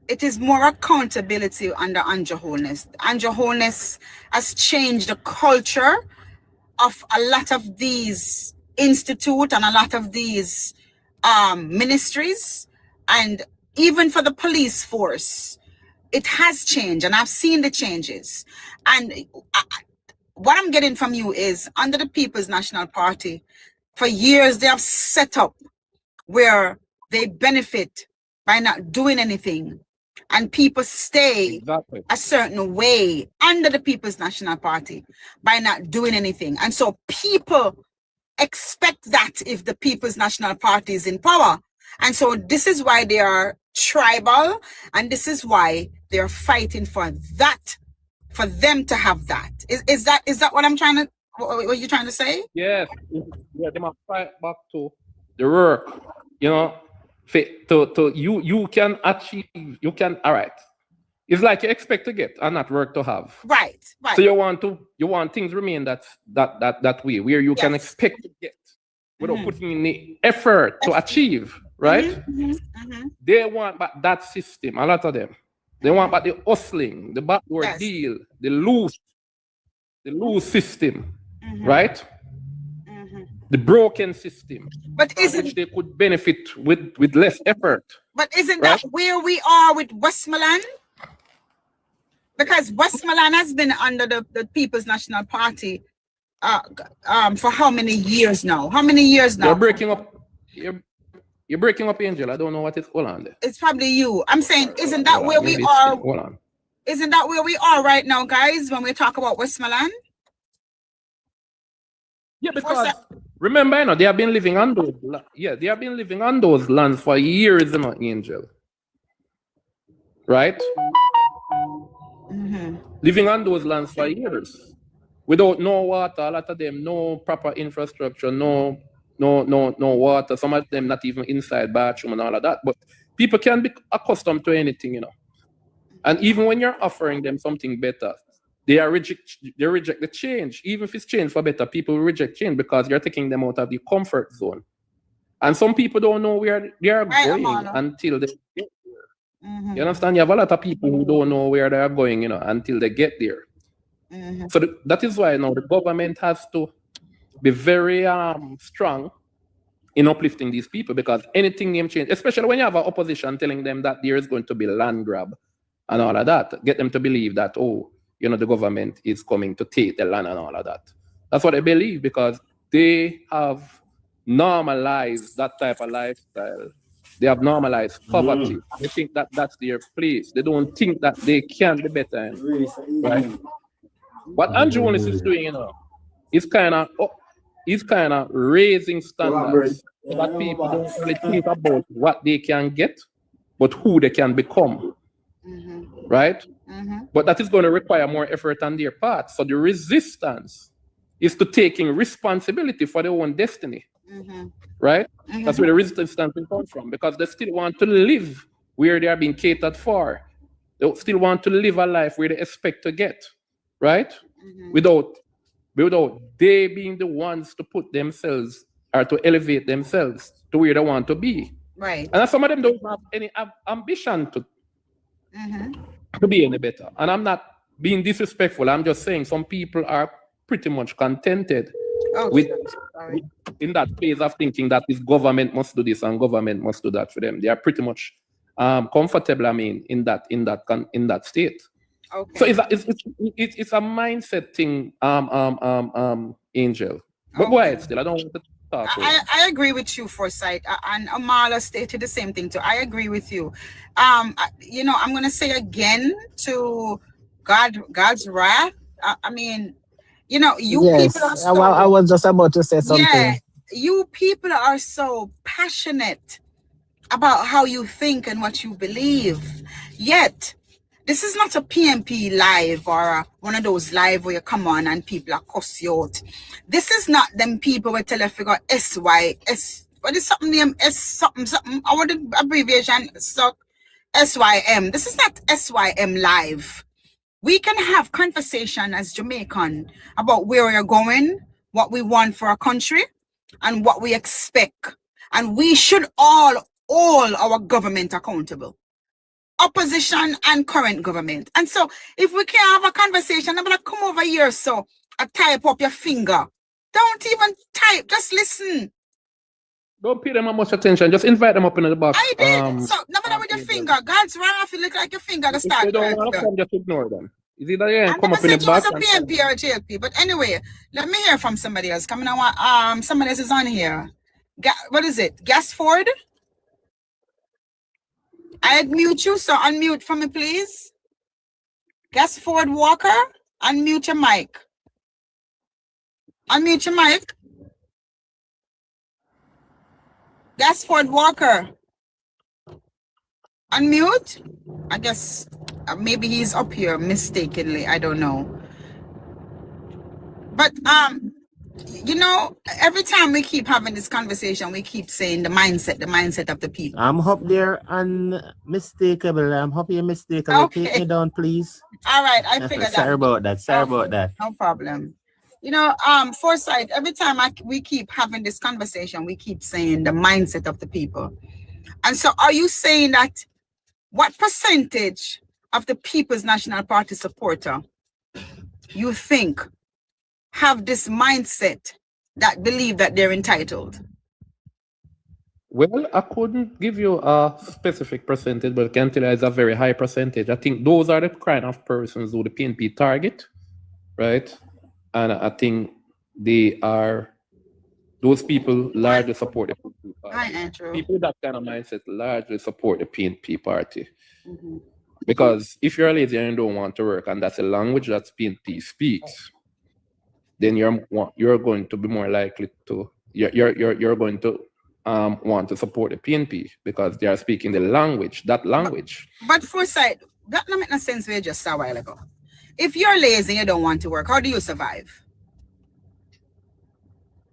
it is more accountability under Andrew Holness. Andrew Holness has changed the culture of a lot of these institutes and a lot of these ministries, and even for the police force, it has changed, and I've seen the changes. And what I'm getting from you is, under the People's National Party, for years they have set up where they benefit by not doing anything, and people stay a certain way under the People's National Party by not doing anything. And so people expect that if the People's National Party is in power. And so this is why they are tribal, and this is why they're fighting for that, for them to have that. Is that what I'm trying to, what you're trying to say? Yes, yeah, they must fight back to the work, you know. You can achieve, you can, all right. It's like you expect to get and not work to have. Right. So you want things remain that way, where you can expect to get without putting in the effort to achieve, right? They want back that system, a lot of them. They want back the hustling, the backdoor deal, the loose system, right? The broken system, but which they could benefit with less effort. But isn't that where we are with Westmoreland? Because Westmoreland has been under the People's National Party for how many years now? How many years now? You're breaking up. You're breaking up, Angel. I don't know what is going on there. It's probably you. I'm saying, isn't that Hold where on, we maybe are? hold on. Isn't that where we are right now, guys, when we talk about Westmoreland? Yeah, because remember, you know, they have been living on those. They have been living on those lands for years, you know, Angel. Right? Living on those lands for years, without no water. A lot of them, no proper infrastructure, no water. Some of them not even inside bathroom and all of that. But people can be accustomed to anything, you know. And even when you're offering them something better, they reject the change. Even if it's change for better, people reject change because you're taking them out of the comfort zone. And some people don't know where they are going until they get there. You understand? You have a lot of people who don't know where they are going, you know, until they get there. So that is why now the government has to be very strong in uplifting these people, because anything name change, especially when you have an opposition telling them that there is going to be land grab and all of that, get them to believe that, oh, you know, the government is coming to take the land and all of that. That's what they believe, because they have normalized that type of lifestyle. They have normalized poverty. They think that that's their place. They don't think that they can be better, right? What Andrew Willis is doing, you know, is kind of raising standards so that people don't really think about what they can get, but who they can become. Right? But that is going to require more effort on their part. So the resistance is to taking responsibility for their own destiny. Right? That's where the resistance will come from, because they still want to live where they are being catered for. They still want to live a life where they expect to get. Right? Without they being the ones to put themselves or to elevate themselves to where they want to be. Right. And some of them don't have any ambition to be any better. And I'm not being disrespectful. I'm just saying some people are pretty much contented in that phase of thinking that this government must do this and government must do that for them. They are pretty much comfortable, I mean, in that state. Okay. So it's a mindset thing, Angel. But go ahead still. I don't want to talk. I agree with you, Forsyth. And Amala stated the same thing too. I agree with you. You know, I'm gonna say again to God's wrath. I mean, you know, people are so, I was just about to say something. Yeah, you people are so passionate about how you think and what you believe. Yet, this is not a PMP live or one of those live where you come on and people are cuss you out. This is not them people who tell you figure SYS. What is something name? S something. I want the abbreviation. So SYM. This is not SYM live. We can have conversation as Jamaican about where we're going, what we want for our country, and what we expect. And we should all our government accountable. Opposition and current government. And so if we can't have a conversation, I'm gonna come over here so I type up your finger. Don't even type, just listen. Don't pay them much attention, just invite them up in the box. I did. So nobody with your finger. God's wrath, you look like your finger to start. If they don't want to come, just ignore them. Is it that come up in the box? I never said you was a PMP or a JLP, but anyway, let me hear from somebody else. Coming on, somebody else is on here. What is it? Gasford? I mute you, so unmute for me, please. Gasford Walker, unmute your mic. Unmute your mic. Gasford Walker. Unmute. I guess maybe he's up here mistakenly. I don't know. But you know, every time we keep having this conversation, we keep saying the mindset of the people. I'm up there unmistakable. I'm happy you're mistaken. Okay. Take me down, please. All right, I figured that. Sorry about that. No problem. You know, Forsyth, every time we keep having this conversation, we keep saying the mindset of the people. And so are you saying that what percentage of the People's National Party supporter you think have this mindset that believe that they're entitled? Well, I couldn't give you a specific percentage, but I can tell you it's a very high percentage. I think those are the kind of persons who the PNP target, right? And I think those people largely support the PNP Hi, party. Andrew. People with that kind of mindset largely support the PNP party. Mm-hmm. Because if you're lazy and you don't want to work, and that's a language that PNP speaks, then you're going to be more likely to you're going to want to support the PNP because they are speaking the language, that language. But foresight, that don't make no sense where just a while ago. If you're lazy and you don't want to work, how do you survive?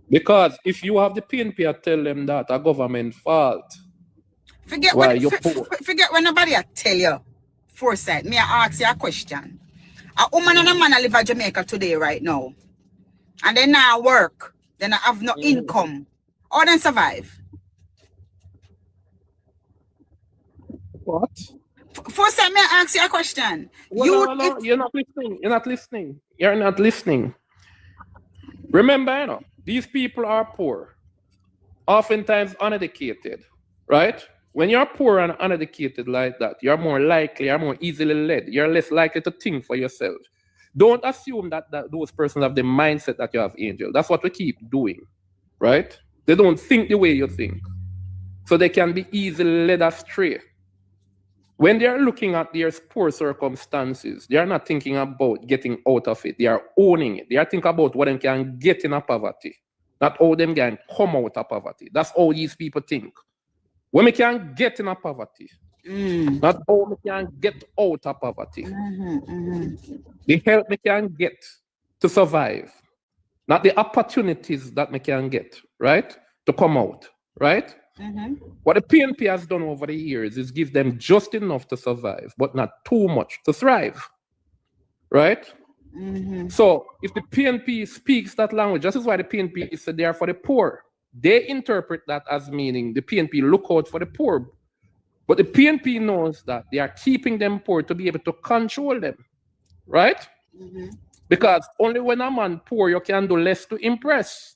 Because if you have the PNP, I tell them that a government fault. Forget why when you're poor. Forget when nobody I tell you. Foresight, me I ask you a question. A woman and a man I live in Jamaica today right now, and they now work, then I have no income. How they survive? What? Foresight, me I ask you a question. Well, no, you're not listening. You're not listening. You're not listening. Remember, you know, these people are poor, oftentimes uneducated, right? When you're poor and uneducated like that, you're more likely, you're more easily led. You're less likely to think for yourself. Don't assume that those persons have the mindset that you have, Angel. That's what we keep doing, right? They don't think the way you think. So they can be easily led astray. When they are looking at their poor circumstances, they are not thinking about getting out of it. They are owning it. They are thinking about what they can get in a poverty, not how they can come out of poverty. That's how these people think. When we can get in a poverty, not how we can get out of poverty. The help we can get to survive, not the opportunities that we can get, right, to come out, right? What the PNP has done over the years is give them just enough to survive, but not too much to thrive, right? So if the PNP speaks that language, this is why the PNP is there for the poor. They interpret that as meaning the PNP look out for the poor. But the PNP knows that they are keeping them poor to be able to control them, right? Because only when a man poor, you can do less to impress.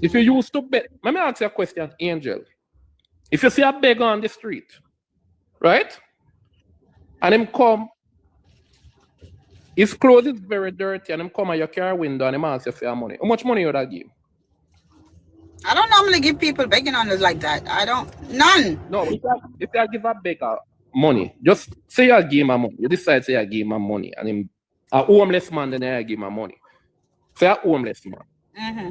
If you used to beg, let me ask you a question, Angel. If you see a beggar on the street, right? And him come, his clothes is very dirty, and him come at your car window and him ask you for your money. How much money would I give? I don't normally give people begging on us like that. I don't, none. No, if I give a beggar money, just say I give him money. You decide say I give him money, and him a homeless man, then I give him money. Say a homeless man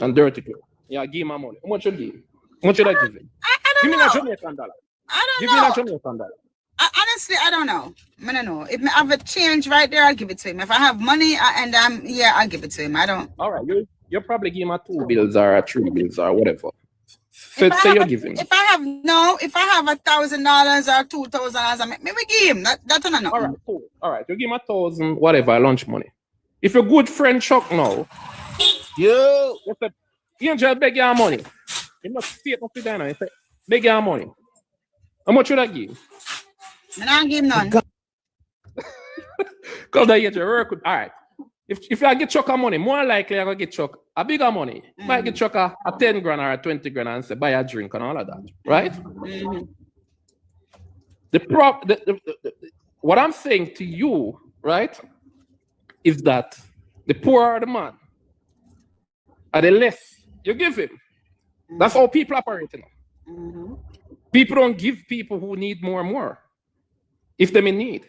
and dirty clothes. Yeah, give him money. How much you give? How much should I give him? I don't give know. me a Jamaican dollar. I don't give know. me a Jamaican dollar. Honestly, I don't know. I don't know. If I have a change right there, I'll give it to him. If I have money I'll give it to him. I don't. All right, you probably give him a 2 bills or a 3 bills or whatever. So say you give him. If I have $1,000 or $2,000, maybe give him. That's enough. All right, cool. All right, you give him 1,000, whatever, lunch money. If your good friend Chuck now, you say, Angel beg your money. You not straight up to dinner. You say, beg your money. How much should I give? I don't give none. Because I get your work. All right. If I get Chuck a money, more likely I'm going to get Chuck a bigger money. Might get Chuck a 10 grand or a 20 grand and say, buy a drink and all of that. Right? What I'm saying to you, right, is that the poorer the man, and the less you give him. That's how people operate. People don't give people who need more if they're in need,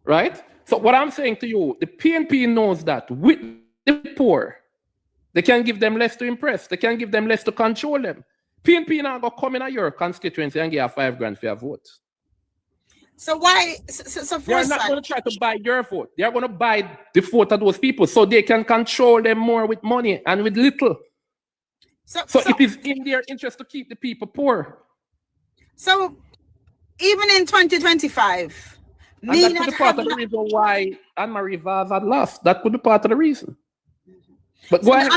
right? So what I'm saying to you, the PNP knows that with the poor, they can give them less to impress. They can give them less to control them. PNP now go come in your constituency and give you 5 grand for your vote. So why? So they're not going to try to buy your vote. They're going to buy the vote of those people so they can control them more with money and with little. So it is in their interest to keep the people poor. So even in 2025, and that could be part of the reason why Anne-Marie Vaz had lost. That could be part of the reason. But go ahead.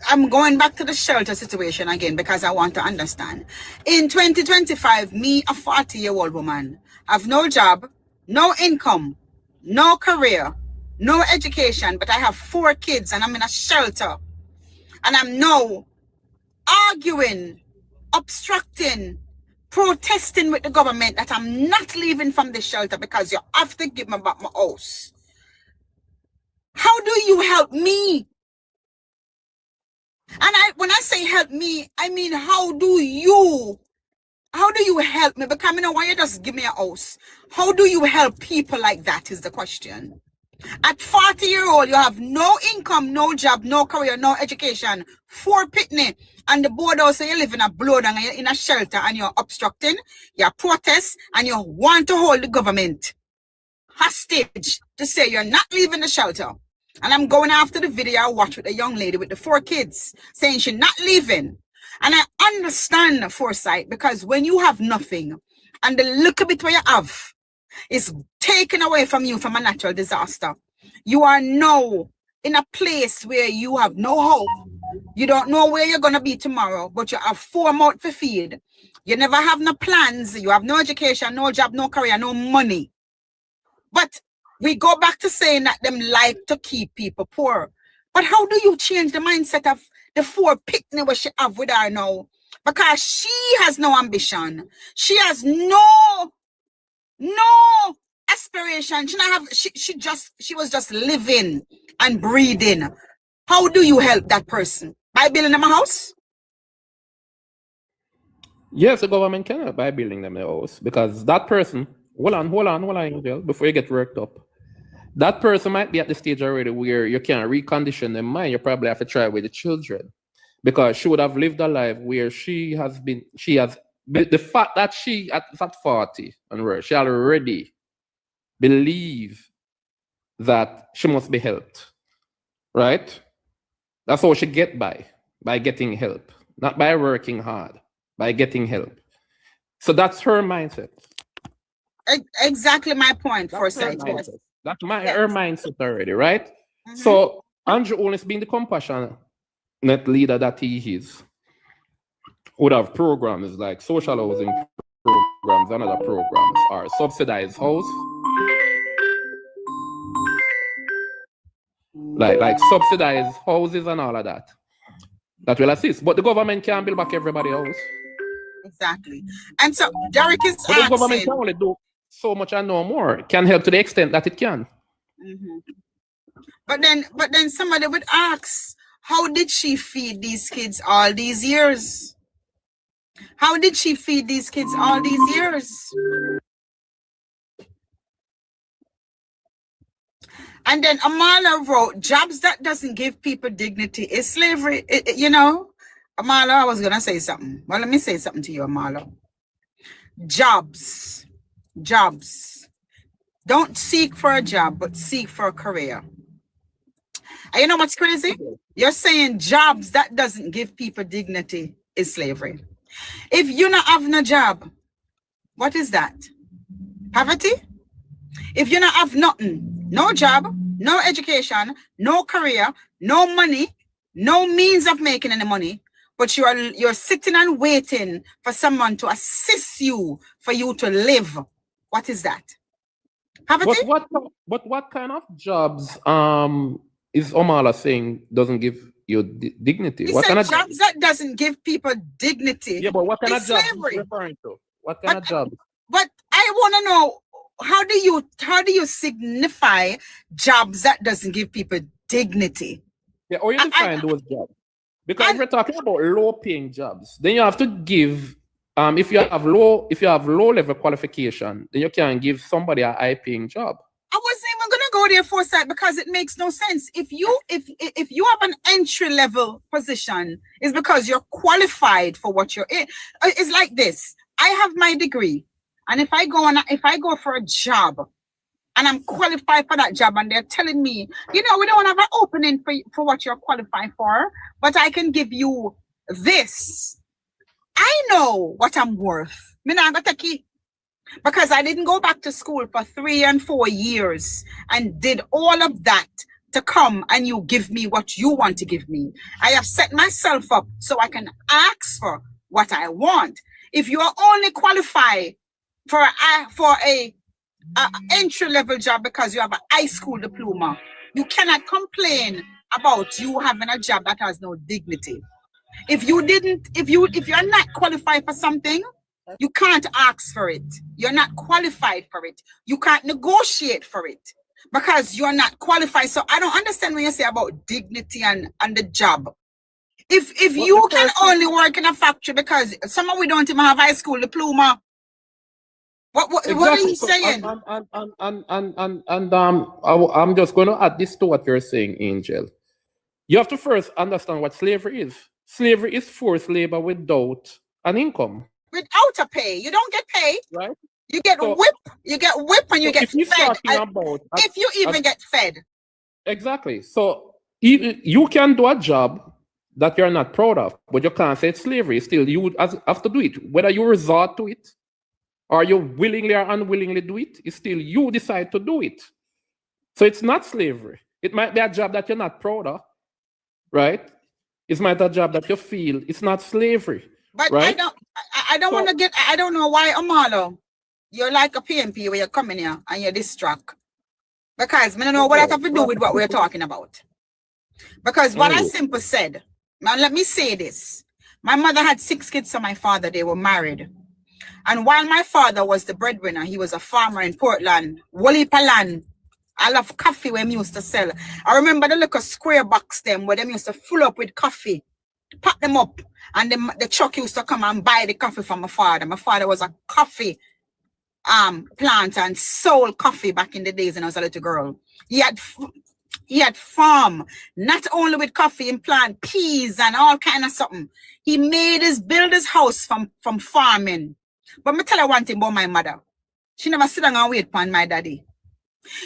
I'm going back to the shelter situation again because I want to understand. In 2025, me, a 40-year-old woman, have no job, no income, no career, no education, but I have 4 kids and I'm in a shelter. And I'm now arguing, obstructing, protesting with the government that I'm not leaving from the shelter because you have to give me back my house. How do you help me? And when I say help me, I mean, how do you help me? Because I know why you just give me a house. How do you help people like that is the question. At 40-year-old, you have no income, no job, no career, no education, 4 pitney, and the board also you live in a blowdown and you're in a shelter and you're obstructing, you're protest, and you want to hold the government hostage to say you're not leaving the shelter. And I'm going after the video I watched with a young lady with the 4 kids saying she's not leaving. And I understand the foresight, because when you have nothing and the little bit where you have is taken away from you from a natural disaster, you are now in a place where you have no hope. You don't know where you're going to be tomorrow, but you have 4 mouths to feed. You never have no plans. You have no education, no job, no career, no money. But we go back to saying that them like to keep people poor. But how do you change the mindset of the 4 pitney what she have with her now? Because she has no ambition. She has no aspiration. She was just living and breathing. How do you help that person? By building them a house? Yes, the government can help by building them a house, because that person, hold on, Angel, before you get worked up. That person might be at the stage already where you can't recondition their mind. You probably have to try with the children, because she would have lived a life where the fact that she at 40 and where she already believe that she must be helped, right? That's how she get by getting help, not by working hard, by getting help. So that's her mindset. Exactly my point, foresight. That's her mindset already, right? Mm-hmm. So Andrew Owens, being the compassionate leader that he is, would have programs like social housing programs and other programs, or subsidized house, like subsidized houses and all of that will assist. But the government can't build back everybody else. Exactly. And so Derek is asking, the government can only do so much and no more. It can help to the extent that it can. Mm-hmm. But then somebody would ask, how did she feed these kids all these years? How did she feed these kids all these years? And then Amala wrote, jobs that doesn't give people dignity is slavery. You know, Amala, I was going to say something. Well, let me say something to you, Amala. Jobs. Don't seek for a job, but seek for a career. And you know what's crazy? You're saying jobs that doesn't give people dignity is slavery. If you not have no job, what is that? Poverty? If you not have nothing, no job, no education, no career, no money, no means of making any money, but you're sitting and waiting for someone to assist you for you to live, what is that? Poverty? But what kind of jobs is Omala saying doesn't give you dignity? What kind of jobs that doesn't give people dignity? Yeah, but what kind of jobs are you referring to? What kind of jobs? But I want to know, how do you signify jobs that doesn't give people dignity? Yeah, or you define those jobs. Because if we're talking about low-paying jobs, then you have to give. If you have low level qualification, then you can give somebody a high-paying job. I wasn't even gonna go there for that, because it makes no sense. If you have an entry level position, it's because you're qualified for what you're in. It's like this. I have my degree, and if I go for a job and I'm qualified for that job, and they're telling me, we don't have an opening for what you're qualified for, but I can give you this. I know what I'm worth. Because I didn't go back to school for 3 and 4 years and did all of that to come and you give me what you want to give me. I have set myself up so I can ask for what I want. If you are only qualified for a entry-level job because you have a high school diploma, you cannot complain about you having a job that has no dignity. If you're not qualified for something, you can't ask for it. You're not qualified for it. You can't negotiate for it. because you're not qualified. So I don't understand when you say about dignity and the job. If you can only work in a factory because some of we don't even have high school diploma. What are you saying? I'm just going to add this to what you're saying, Angel. You have to first understand what slavery is. Slavery is forced labor without an income. Without a pay. You don't get paid. Right? You get whipped. You get whipped and you get fed. If you even get fed. Exactly. So you can do a job that you're not proud of, but you can't say it's slavery. Still, you would have to do it. Whether you resort to it or you willingly or unwillingly do it, it's still you decide to do it. So it's not slavery. It might be a job that you're not proud of, right? It might be a job that you feel it's not slavery. But right? I don't want to get, I don't know why, Amalo, you're like a PMP where you're coming here and you're distracted. Because I don't know what that have to do with what we're talking about. Because what I simply said, now let me say this. My mother had 6 kids from my father. They were married. And while my father was the breadwinner, he was a farmer in Portland, Walipalan. I love coffee when he used to sell. I remember the little square box them where them used to fill up with coffee, pack them up, and the truck used to come and buy the coffee from my father. My father was a coffee planter and sold coffee back in the days when I was a little girl. He had farm, not only with coffee and plant peas and all kind of something. He build his house from farming. But me tell you one thing about my mother. She never sit down and wait upon my daddy.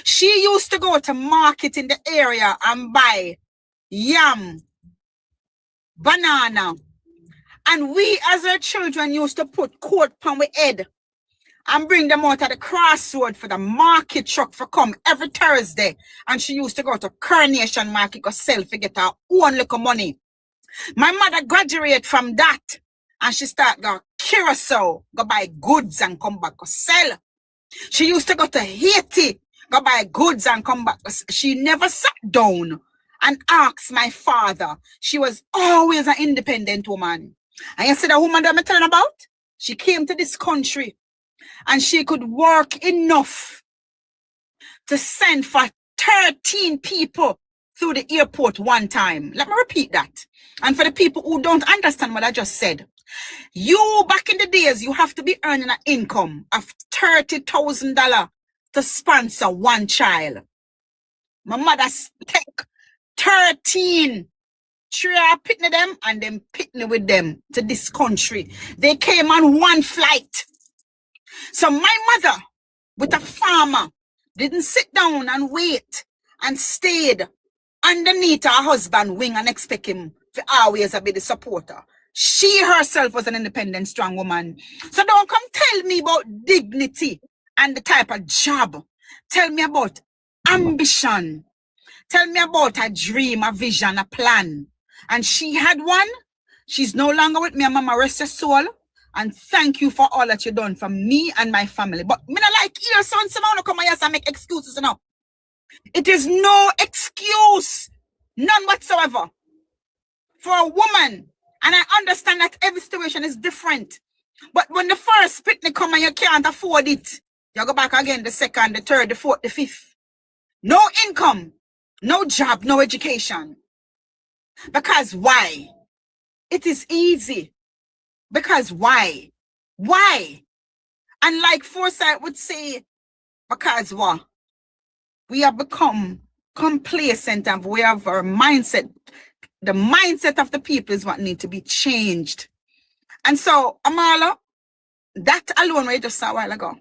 She used to go to market in the area and buy yam, banana. And we as her children used to put coat on our head and bring them out at the crossroad for the market truck for come every Thursday. And she used to go to Coronation Market go sell to get her own little money. My mother graduated from that and she started go Curacao, go buy goods and come back go sell. She used to go to Haiti, go buy goods and come back. She never sat down and asked my father. She was always an independent woman. And you see the woman that I'm telling about? She came to this country and she could work enough to send for 13 people through the airport one time. Let me repeat that. And for the people who don't understand what I just said, you back in the days, you have to be earning an income of $30,000 to sponsor one child. My mother take 13. Three are picking them and then picking with them to this country. They came on one flight. So my mother, with a farmer, didn't sit down and wait and stayed underneath her husband's wing and expect him to always be the supporter. She herself was an independent, strong woman. So don't come tell me about dignity and the type of job. Tell me about ambition. Tell me about a dream, a vision, a plan. And she had one. She's no longer with me. Mama, rest your soul. And thank you for all that you've done for me and my family. But me not like your son, someone come here and make excuses, you know. It is no excuse. None whatsoever. For a woman. And I understand that every situation is different. But when the first picnic come and you can't afford it, you go back again the second, the third, the fourth, the fifth. No income, no job, no education. Because why? It is easy. Because why? Why? And like Forsyth would say, because what? We have become complacent and we have our mindset. The mindset of the people is what needs to be changed. And so, Amala, that alone we just saw a while ago.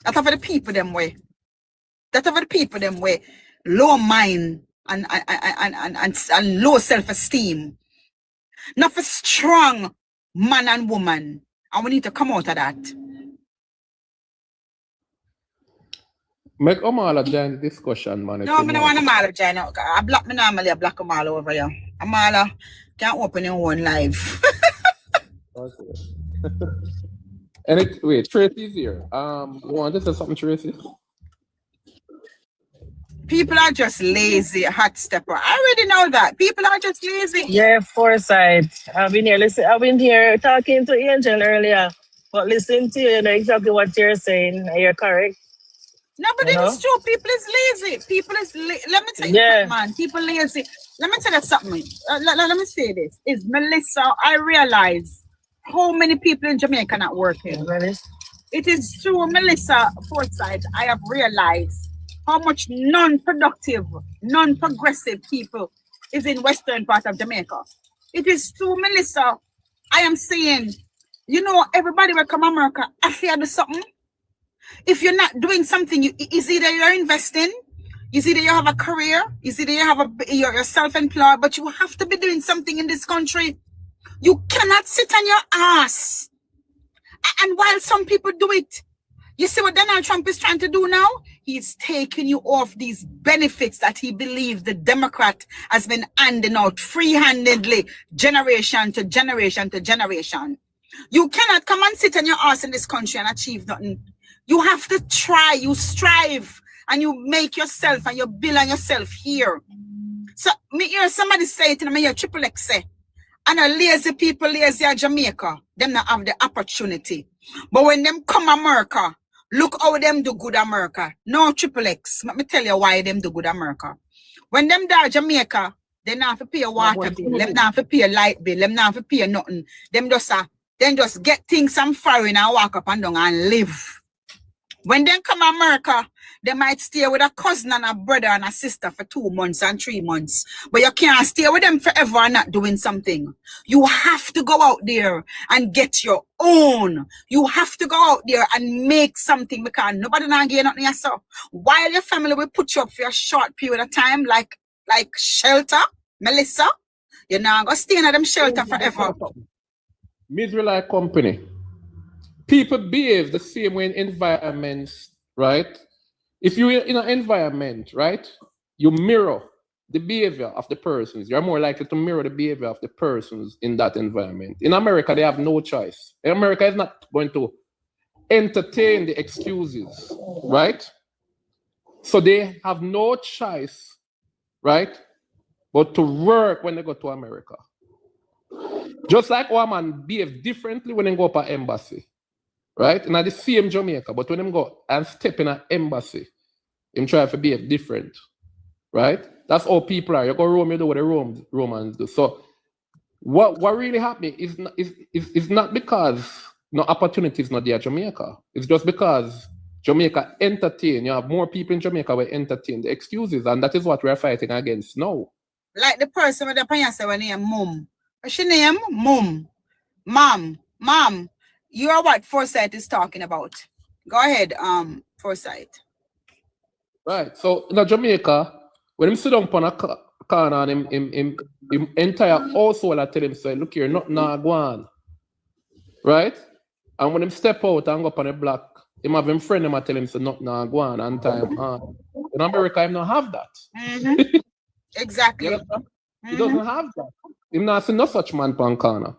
That of the people them way. That of the people them way. Low mind and low self-esteem. Not for strong man and woman. And we need to come out of that. Make Amala join the discussion, man. No, I don't want Amala join. I block me normally, I block Amala over here. Amala can't open your own live. Okay. And wait, Tracy's here. You want to say something, Tracy? People are just lazy, hot stepper. I already know that. People are just lazy. Yeah, Forsyth. I've been here talking to Angel earlier, but listening to you, you know exactly what you're saying. You're correct. No, but You know? it's true. People is lazy. People is let me tell you, Yeah. man. People lazy. Let me tell you something. Let me say this. Is Melissa, I realize how many people in Jamaica not working. It is through Melissa Forsyth I have realized how much non-productive, non-progressive people is in western part of Jamaica. It is through Melissa I am saying, you know, everybody will come America, I fear do something. If you're not doing something, is either you're investing, is either you have a career, is either you have you're self-employed, but you have to be doing something in this country. You cannot sit on your ass. And while some people do it, you see what Donald Trump is trying to do now? He's taking you off these benefits that he believes the Democrat has been handing out free-handedly, generation to generation to generation. You cannot come and sit on your ass in this country and achieve nothing. You have to try, you strive, and you make yourself and you build on yourself here. So me hear somebody say it, and I hear Triple X say, and a lazy people, lazy at Jamaica, them not have the opportunity. But when them come America, look how them do good America. No Triple X. Let me tell you why them do good America. When them there Jamaica, they not have to pay a water bill, them not have to pay a light bill, them not have to pay nothing. Them just get things from foreign and walk up and down and live. When they come to America, they might stay with a cousin and a brother and a sister for 2 months and 3 months. But you can't stay with them forever and not doing something. You have to go out there and get your own. You have to go out there and make something because nobody not getting nothing yourself. While your family will put you up for a short period of time, like shelter, Melissa, you're not going to stay in them shelter forever. Miserable company. People behave the same way in environments, right? If you're in an environment, right, you mirror the behavior of the persons. You're more likely to mirror the behavior of the persons in that environment. In America, they have no choice. America is not going to entertain the excuses, right? So they have no choice, right, but to work when they go to America. Just like one man behave differently when they go up an embassy. Right? And at the same Jamaica, but when them go and step in an embassy, them try to behave different. Right? That's how people are. You go Rome, you do what the Romans do. So what really happening is not because no opportunity is not there at Jamaica. It's just because Jamaica entertain. You have more people in Jamaica will entertain the excuses, and that is what we're fighting against now. Like the person with the panya say when name Mum. What's your name? Mum. Mom. You are what Forsyth is talking about. Go ahead, Forsyth. Right. So in Jamaica, when him sit down on a corner and him entire household I tell him, say, look here, nothing go on. Right? And when him step out and go up on the block, him have him friend him I tell him, say, nothing go on and time on. In America, him not have that. Mm-hmm. Exactly. He doesn't have that. Him not see no such man on corner.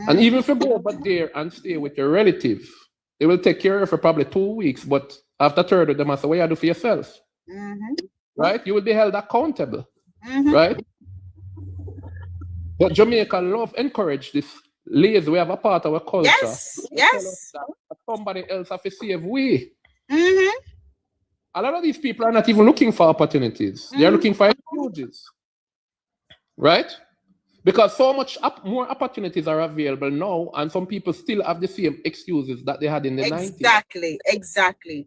And even if you go over there and stay with your relative, they will take care of you for probably 2 weeks. But after third, they must say, what you do for yourself? Right? You will be held accountable. Right? But Jamaica encourage this lazy. We have a part of our culture. Yes. Somebody else have to save we. A lot of these people are not even looking for opportunities. They are looking for excuses. Right? Because so much more opportunities are available now, and some people still have the same excuses that they had in the 90s. Exactly.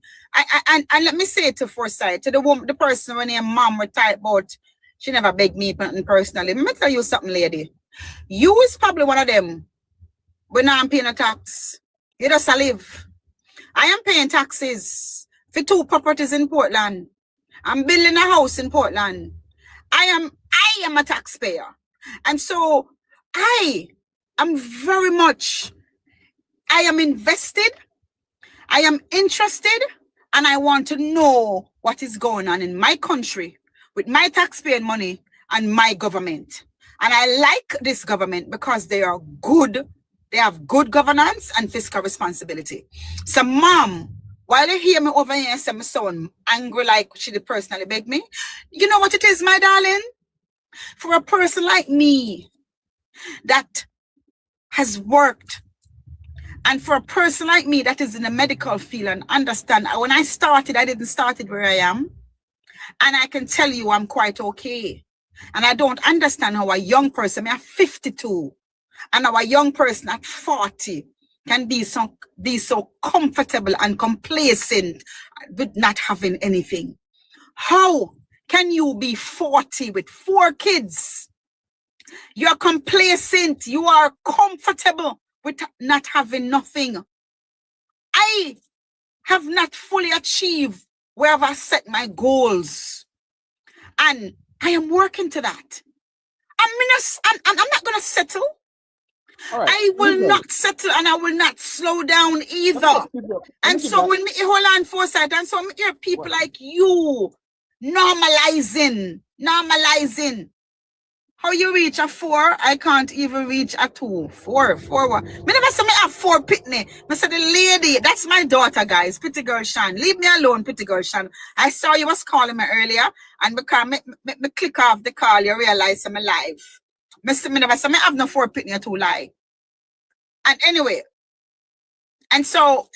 And let me say to Forsyth, to the person when her mom were type about, she never begged me personally. Let me tell you something, lady. You is probably one of them when I'm paying a tax. You just live. I am paying taxes for 2 properties in Portland. I'm building a house in Portland. I am a taxpayer. And so I am invested, I am interested, and I want to know what is going on in my country with my taxpayer money and my government. And I like this government because they are good. They have good governance and fiscal responsibility. So, Mom, while you hear me over here say my son angry like she did personally beg me, you know what it is, my darling? For a person like me that has worked And for a person like me that is in the medical field and understand, when I started, I didn't start it where I am. And I can tell you I'm quite okay. And I don't understand how a young person, I'm 52, and our young person at 40 can be so comfortable and complacent with not having anything. How can you be 40 with 4 kids? You're complacent. You are comfortable with not having nothing. I have not fully achieved where I've set my goals. And I am working to that. I'm not going to settle. All right. I will not settle, and I will not slow down either. And so when me hold on foresight, and so I hear people like you normalizing. How you reach a 4? I can't even reach a 2. 4 what? Me never say me have 4 pitney. Me say the lady, that's my daughter, guys. Pretty girl Shan. Leave me alone, pretty girl Shan. I saw you was calling me earlier, and because me click off the call, you realize I'm alive. Me never say me have no 4 pitney to lie. And anyway, and so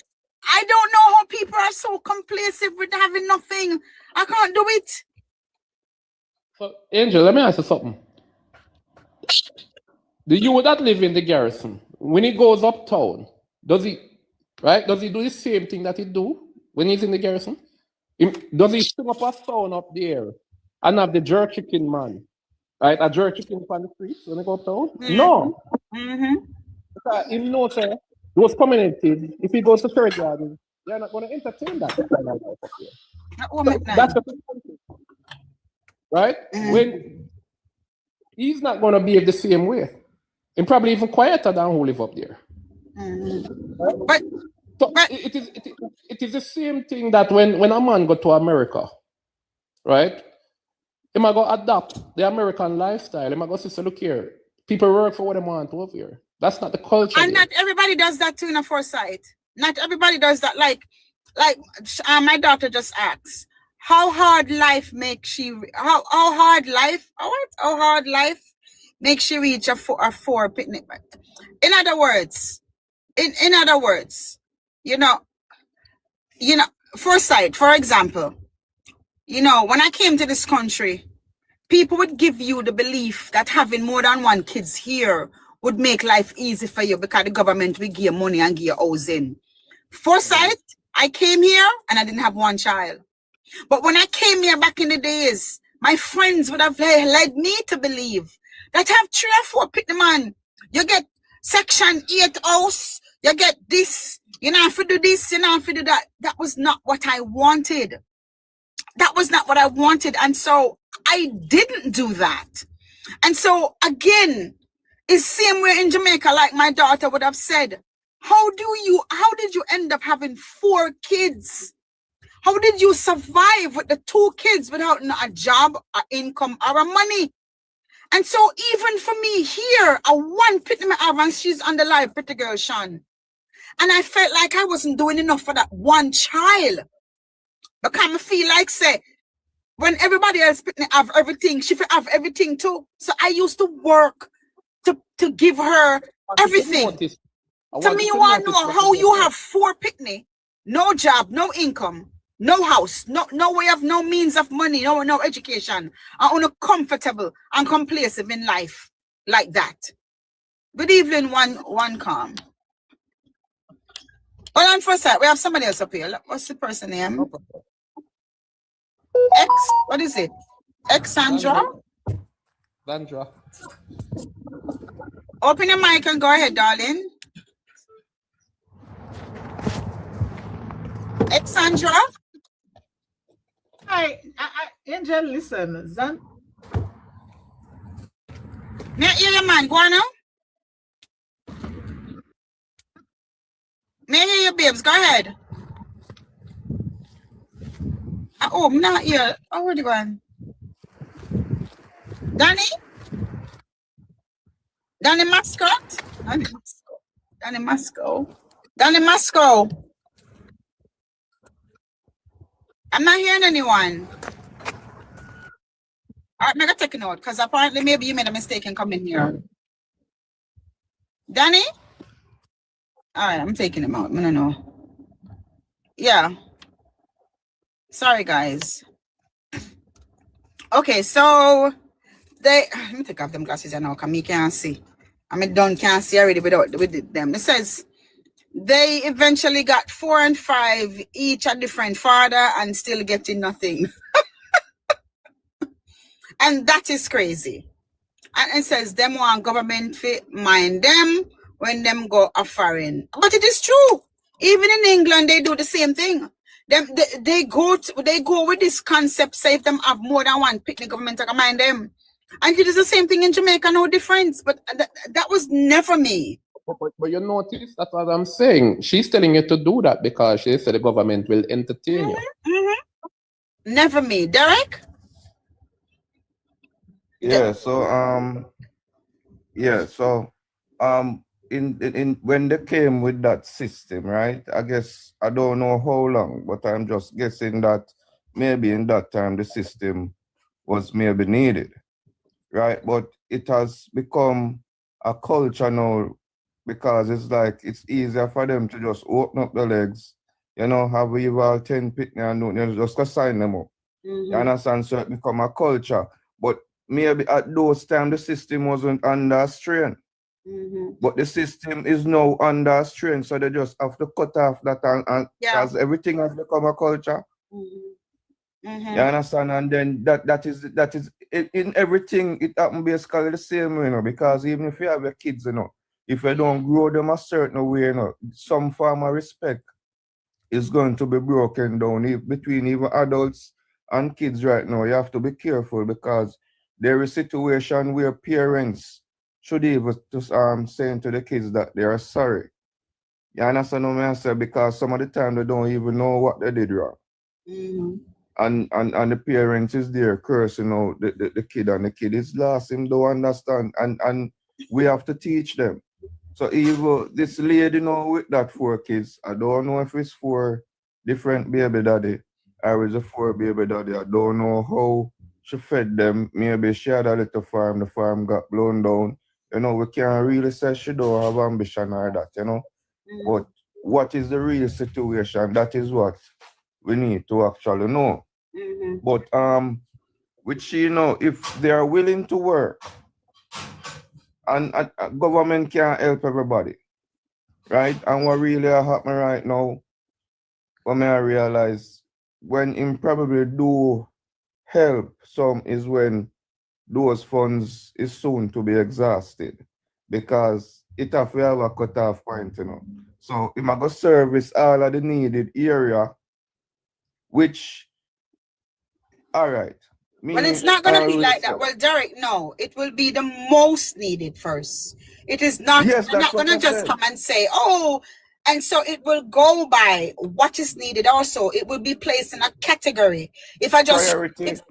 I don't know how people are so complacent with having nothing. I can't do it. So, Angel, let me ask you something. The you that live in the garrison, when he goes uptown, does he do the same thing that he do when he's in the garrison? Does he string up a stone up there and have the jerk chicken man, right? A jerk chicken on the streets when he go uptown? No. Because he knows those communities, if he goes to church garden, they're not going to entertain that. That's the thing. Right? When he's not going to behave the same way. And probably even quieter than who live up there. Right? It is the same thing that when a man go to America, right? He might go adopt the American lifestyle. He might go say, look here, people work for what they want over here. That's not the culture. And not everybody does that too in a foresight. Not everybody does that. Like my daughter just asks, how hard life makes she makes she reach a 4 picnic. In other words, you know, foresight, for example, when I came to this country, people would give you the belief that having more than 1 kids here would make life easy for you because the government will give you money and give you housing. Foresight, I came here and I didn't have 1 child. But when I came here back in the days, my friends would have led me to believe that have 3 or 4 picnic man. You get Section 8 house, you get this, you know, if you do this, you know, if you do that. That was not what I wanted. And so I didn't do that. And so again, it's same way in Jamaica, like my daughter would have said, how did you end up having 4 kids? How did you survive with the 2 kids without a job, or income, or a money? And so even for me here, a 1 pity me have, and she's on the live, pretty girl Sean. And I felt like I wasn't doing enough for that 1 child. Because I feel like, say, when everybody else have everything, she have everything too. So I used to work to give her everything. To me, you want to know how you have 4 picnic, no job, no income, no house, no way of, no means of money, no education, and comfortable and complacent in life like that. Good evening, one calm. Hold on for a sec. We have somebody else up here. What's the person name? What is it? Sandra? Sandra. Open your mic and go ahead, darling. Sandra? Hi, Angel, listen. May I hear your man? Go on now. May I hear your babes? Go ahead. Oh, I'm not here. Oh, where are you going? Danny? Danny Mascot? Danny Masco. I'm not hearing anyone. All right, I'm going to take a note because apparently maybe you made a mistake in coming here. Danny? All right, I'm taking him out. I don't know. Yeah. Sorry, guys. Okay, so let me take off them glasses now because me can't see. I mean, don't can't see already with them. It says they eventually got 4 and 5 each a different father and still getting nothing. And that is crazy. And it says them want government to mind them when them go a foreign. But it is true. Even in England, they do the same thing. They go with this concept, say if them have more than one picnic, government can mind them. And it is the same thing in Jamaica, no difference. But that was never me. But you notice, that's what I'm saying. She's telling you to do that because she said the government will entertain you. Mm-hmm. Never me. Derek? Yeah, so in when they came with that system, right? I guess I don't know how long, but I'm just guessing that maybe in that time the system was maybe needed, right? But it has become a culture now because it's like it's easier for them to just open up the legs, have we all 10 picnic and just go sign them up. Mm-hmm. You understand? So it become a culture. But maybe at those times the system wasn't under strain. Mm-hmm. But the system is now under strain, so they just have to cut off that and as everything has become a culture. Mm-hmm. Mm-hmm. You understand? And then that is in everything it happens basically the same way, because even if you have your kids, if you don't grow them a certain way, some form of respect is going to be broken down between even adults and kids right now. You have to be careful because there is a situation where parents should even just saying to the kids that they are sorry. You understand what I say? Because some of the time they don't even know what they did wrong. Mm-hmm. And the parents is there cursing out the kid, and the kid is lost, him don't understand. And we have to teach them. So even this lady with that 4 kids, I don't know if it's 4 different baby daddy or is it 4 baby daddy. I don't know how she fed them. Maybe she had a little farm, the farm got blown down. We can't really say she don't have ambition or that, Mm-hmm. But what is the real situation? That is what we need to actually know. Mm-hmm. But which if they are willing to work, and government can't help everybody, right? And what really happen right now, what I realize, when him probably do help some is when those funds is soon to be exhausted, because it have to have a cut-off point, So if I go service all of the needed area, which, all right. Well, it's not going to be like that. Well, Derek, no, it will be the most needed first. It is not, yes, you're not going to just come and say, oh, and so it will go by what is needed also. It will be placed in a category. If I just, priority.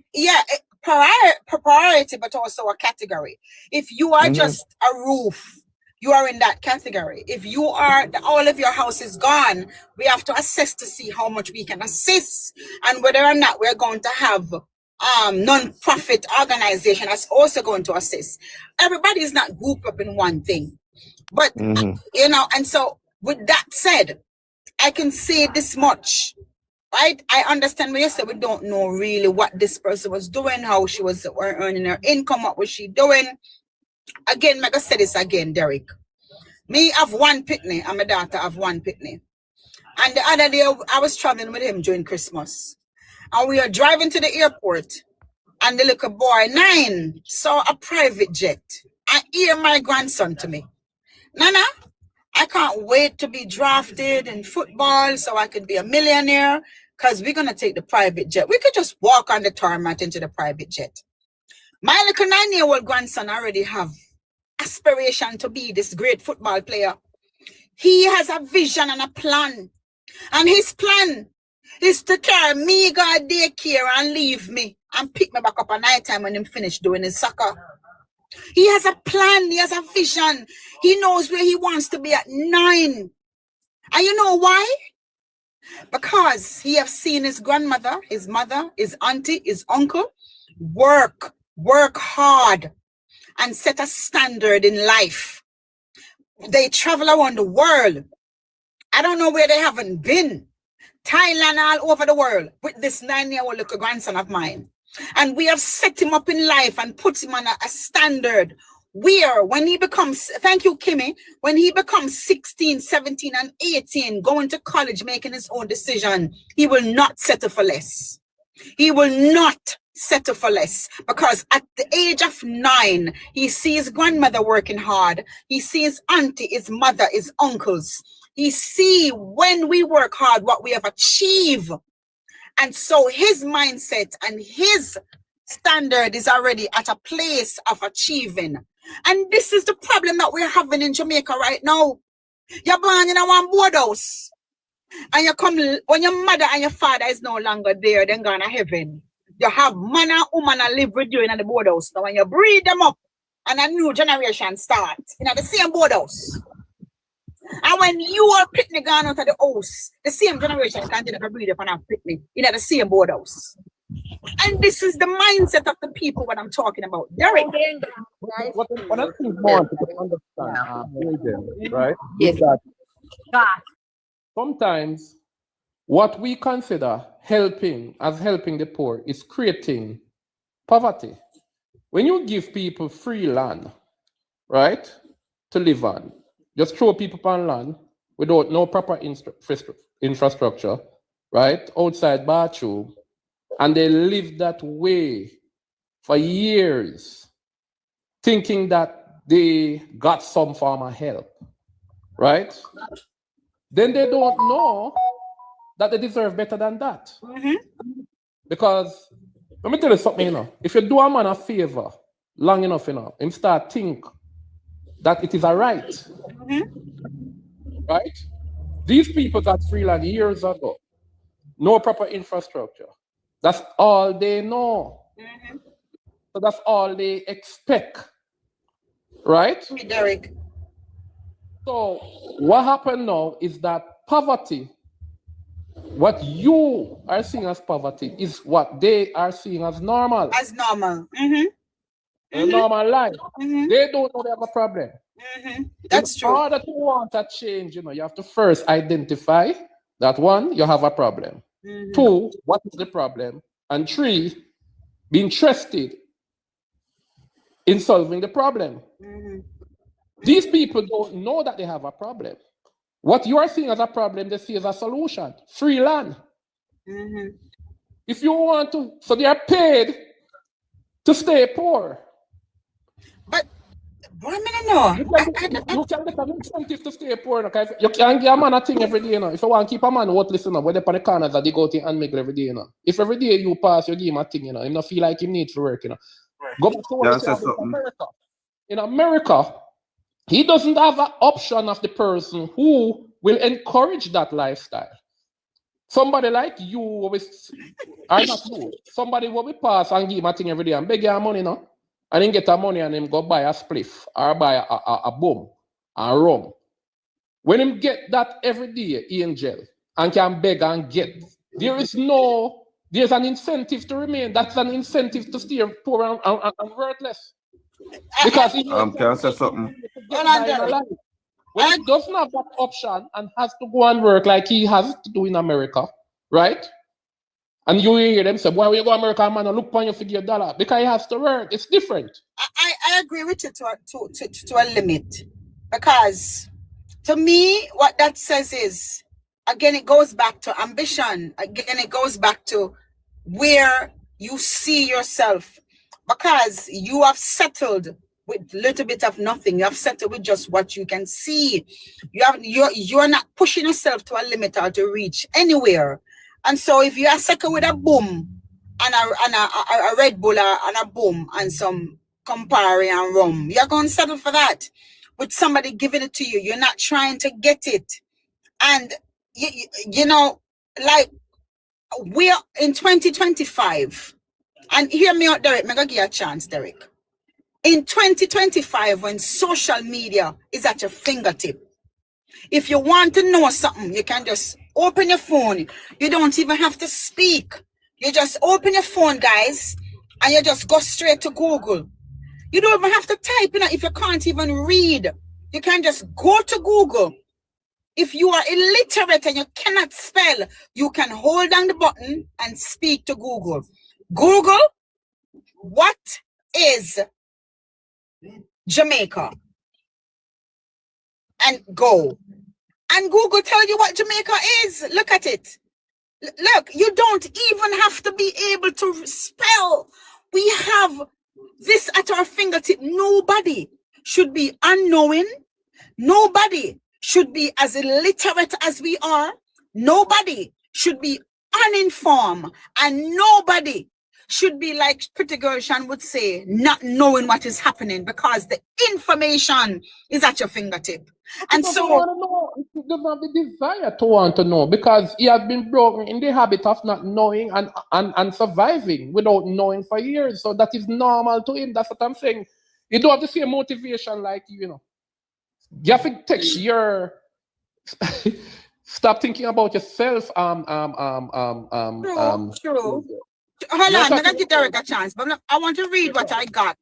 priority, but also a category. If you are just a roof, you are in that category. If you are, all of your house is gone, we have to assess to see how much we can assist and whether or not we're going to have non-profit organization that's also going to assist. Everybody is not grouped up in one thing, but and so with that said, I can say this much, right? I understand when you say we don't know really what this person was doing, how she was earning her income, what was she doing. Again, like I said this again, Derek. Me have 1 picnic and my daughter have 1 picnic. And the other day I was traveling with him during Christmas, and we are driving to the airport. And the little boy, 9, saw a private jet. I hear my grandson to me, Nana, I can't wait to be drafted in football so I could be a millionaire because we're going to take the private jet. We could just walk on the tarmac into the private jet. My little 9-year-old grandson already have aspiration to be this great football player. He has a vision and a plan. And his plan is to carry me, go to daycare and leave me and pick me back up at night time when him finish doing his soccer. He has a plan. He has a vision. He knows where he wants to be at 9. And you know why? Because he have seen his grandmother, his mother, his auntie, his uncle work hard and set a standard in life. They travel around the world. I don't know where they haven't been. Thailand, all over the world, with this 9-year-old little grandson of mine. And we have set him up in life and put him on a standard where when he becomes, thank you, Kimmy, when he becomes 16, 17, and 18, going to college, making his own decision, he will not settle for less. He will not settle for less, because at the age of 9, he sees grandmother working hard. He sees auntie, his mother, his uncles. He see when we work hard what we have achieved. And so his mindset and his standard is already at a place of achieving. And this is the problem that we're having in Jamaica right now. You're born in a one board house. And you come, when your mother and your father is no longer there, then gone to heaven. You have man and woman that live with you in the board house. Now when you breed them up and a new generation starts in the same board house. And when you are picnic gone out of the house, the same generation continue to breed up and have picnic in the same board house. And this is the mindset of the people what I'm talking about. Derek. What I think more to understand, right? Yes. Is that sometimes what we consider helping the poor is creating poverty. When you give people free land, right, to live on, just throw people on land without no proper infrastructure, right, outside bathroom, and they live that way for years, thinking that they got some form of help, right? Then they don't know that they deserve better than that. Mm-hmm. Because, let me tell you something, you know, if you do a man a favor long enough, you know, him start think that it is a right. Mm-hmm. Right? These people got free land years ago. No proper infrastructure. That's all they know. Mm-hmm. So that's all they expect. Right? Derek. So what happened now is that poverty, what you are seeing as poverty, is what they are seeing as normal. As normal. Mm-hmm. A normal life. Mm-hmm. They don't know they have a problem. Mm-hmm. That's true. In order to want a change, you know, you have to first identify that 1, you have a problem. Mm-hmm. 2, what is the problem? And 3, be interested in solving the problem. Mm-hmm. These people don't know that they have a problem. What you are seeing as a problem, they see as a solution. Free land. Mm-hmm. If you want to, so they are paid to stay poor. But, what I know? You can get an incentive to stay poor. Okay? You can't give a man a thing every day. You know? If you want to keep a man worthless, you know, where they on the corners that they go to and make every day. You know? If every day you pass, you give him a thing, you know, he don't feel like he needs to work. You know? Go back to what in America. In America, he doesn't have an option of the person who will encourage that lifestyle. Somebody like you, or not you, somebody will be pass and give him a thing every day and beg your money, no? And then get a money and him go buy a spliff or buy a boom and rum. When him get that every day in jail and can beg and get, there's an incentive to remain. That's an incentive to stay poor and worthless. Because he can say something. When he doesn't have that option and has to go and work like he has to do in America, right? And you hear them say, why will you go to America, man, and look upon your figure $1? Because he has to work. It's different. I agree with you to a limit. Because to me, what that says is, again, it goes back to ambition. Again, it goes back to where you see yourself. Because you have settled with a little bit of nothing. You have settled with just what you can see. You're not pushing yourself to a limit or to reach anywhere. And so if you are second with a boom and a Red Bull and a boom and some Campari and rum, you're going to settle for that. With somebody giving it to you, you're not trying to get it. And, you know, like, we're in 2025. And hear me out, Derek. I'm going to give you a chance, Derek. In 2025, when social media is at your fingertip, if you want to know something, you can just open your phone. You don't even have to speak. You just open your phone, guys, and you just go straight to Google. You don't even have to type, you know, if you can't even read. You can just go to Google If you are illiterate and you cannot spell, you can hold down the button and speak to Google. Google, what is Jamaica? And go. And Google tell you what Jamaica is. Look at it. Look, you don't even have to be able to spell. We have this at our fingertip. Nobody should be unknowing. Nobody should be as illiterate as we are. Nobody should be uninformed. And nobody should be, like Pretty Girl Shan would say, not knowing what is happening, because the information is at your fingertip. And so he doesn't have the desire to want to know, because he has been broken in the habit of not knowing and surviving without knowing for years. So that is normal to him. That's what I'm saying. You don't have the same motivation like you know. You have to take your stop thinking about yourself. True. Hold on, I'm gonna give Derek a chance, but I want to read what I got.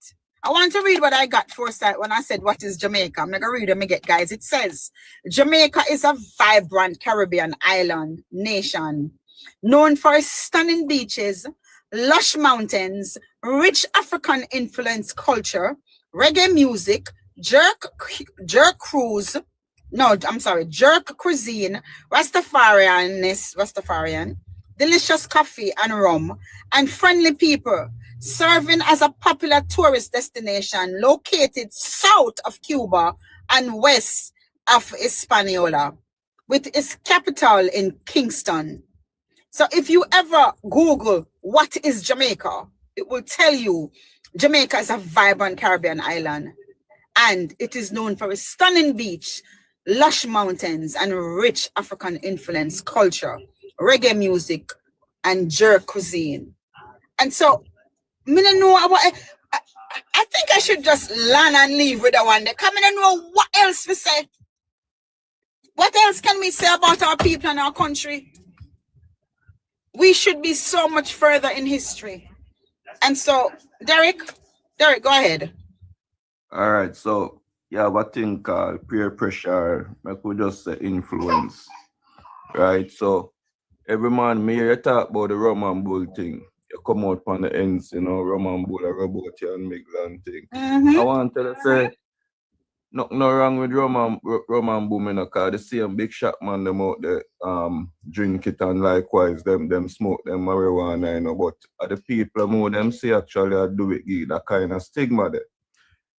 I want to read what I got foresight when I said, what is Jamaica? I'm going to read them again, guys. It says, Jamaica is a vibrant Caribbean island nation known for its stunning beaches, lush mountains, rich African influence culture, reggae music, jerk cuisine, Rastafarian, delicious coffee and rum, and friendly people, serving as a popular tourist destination located south of Cuba and west of Hispaniola, with its capital in Kingston. So if you ever Google what is Jamaica, it will tell you Jamaica is a vibrant Caribbean island, and it is known for its stunning beach, lush mountains, and rich African influence culture, reggae music, and jerk cuisine. And so I think I should just land and leave with that one. They come in and know what else we say. What else can we say about our people and our country? We should be so much further in history. And so, Derek, go ahead. All right, so you have a thing called peer pressure. I could just say influence, right? So every man, me hear you talk about the rum and bull thing. You come out on the ends, you know, rum and bull, a robot and Miglan thing. I want to say, nothing wrong with rum and bull, you know, because the same big shot man, them out there drink it, and likewise, them smoke them marijuana, you know, but the people more them say actually do it, give that kind of stigma there.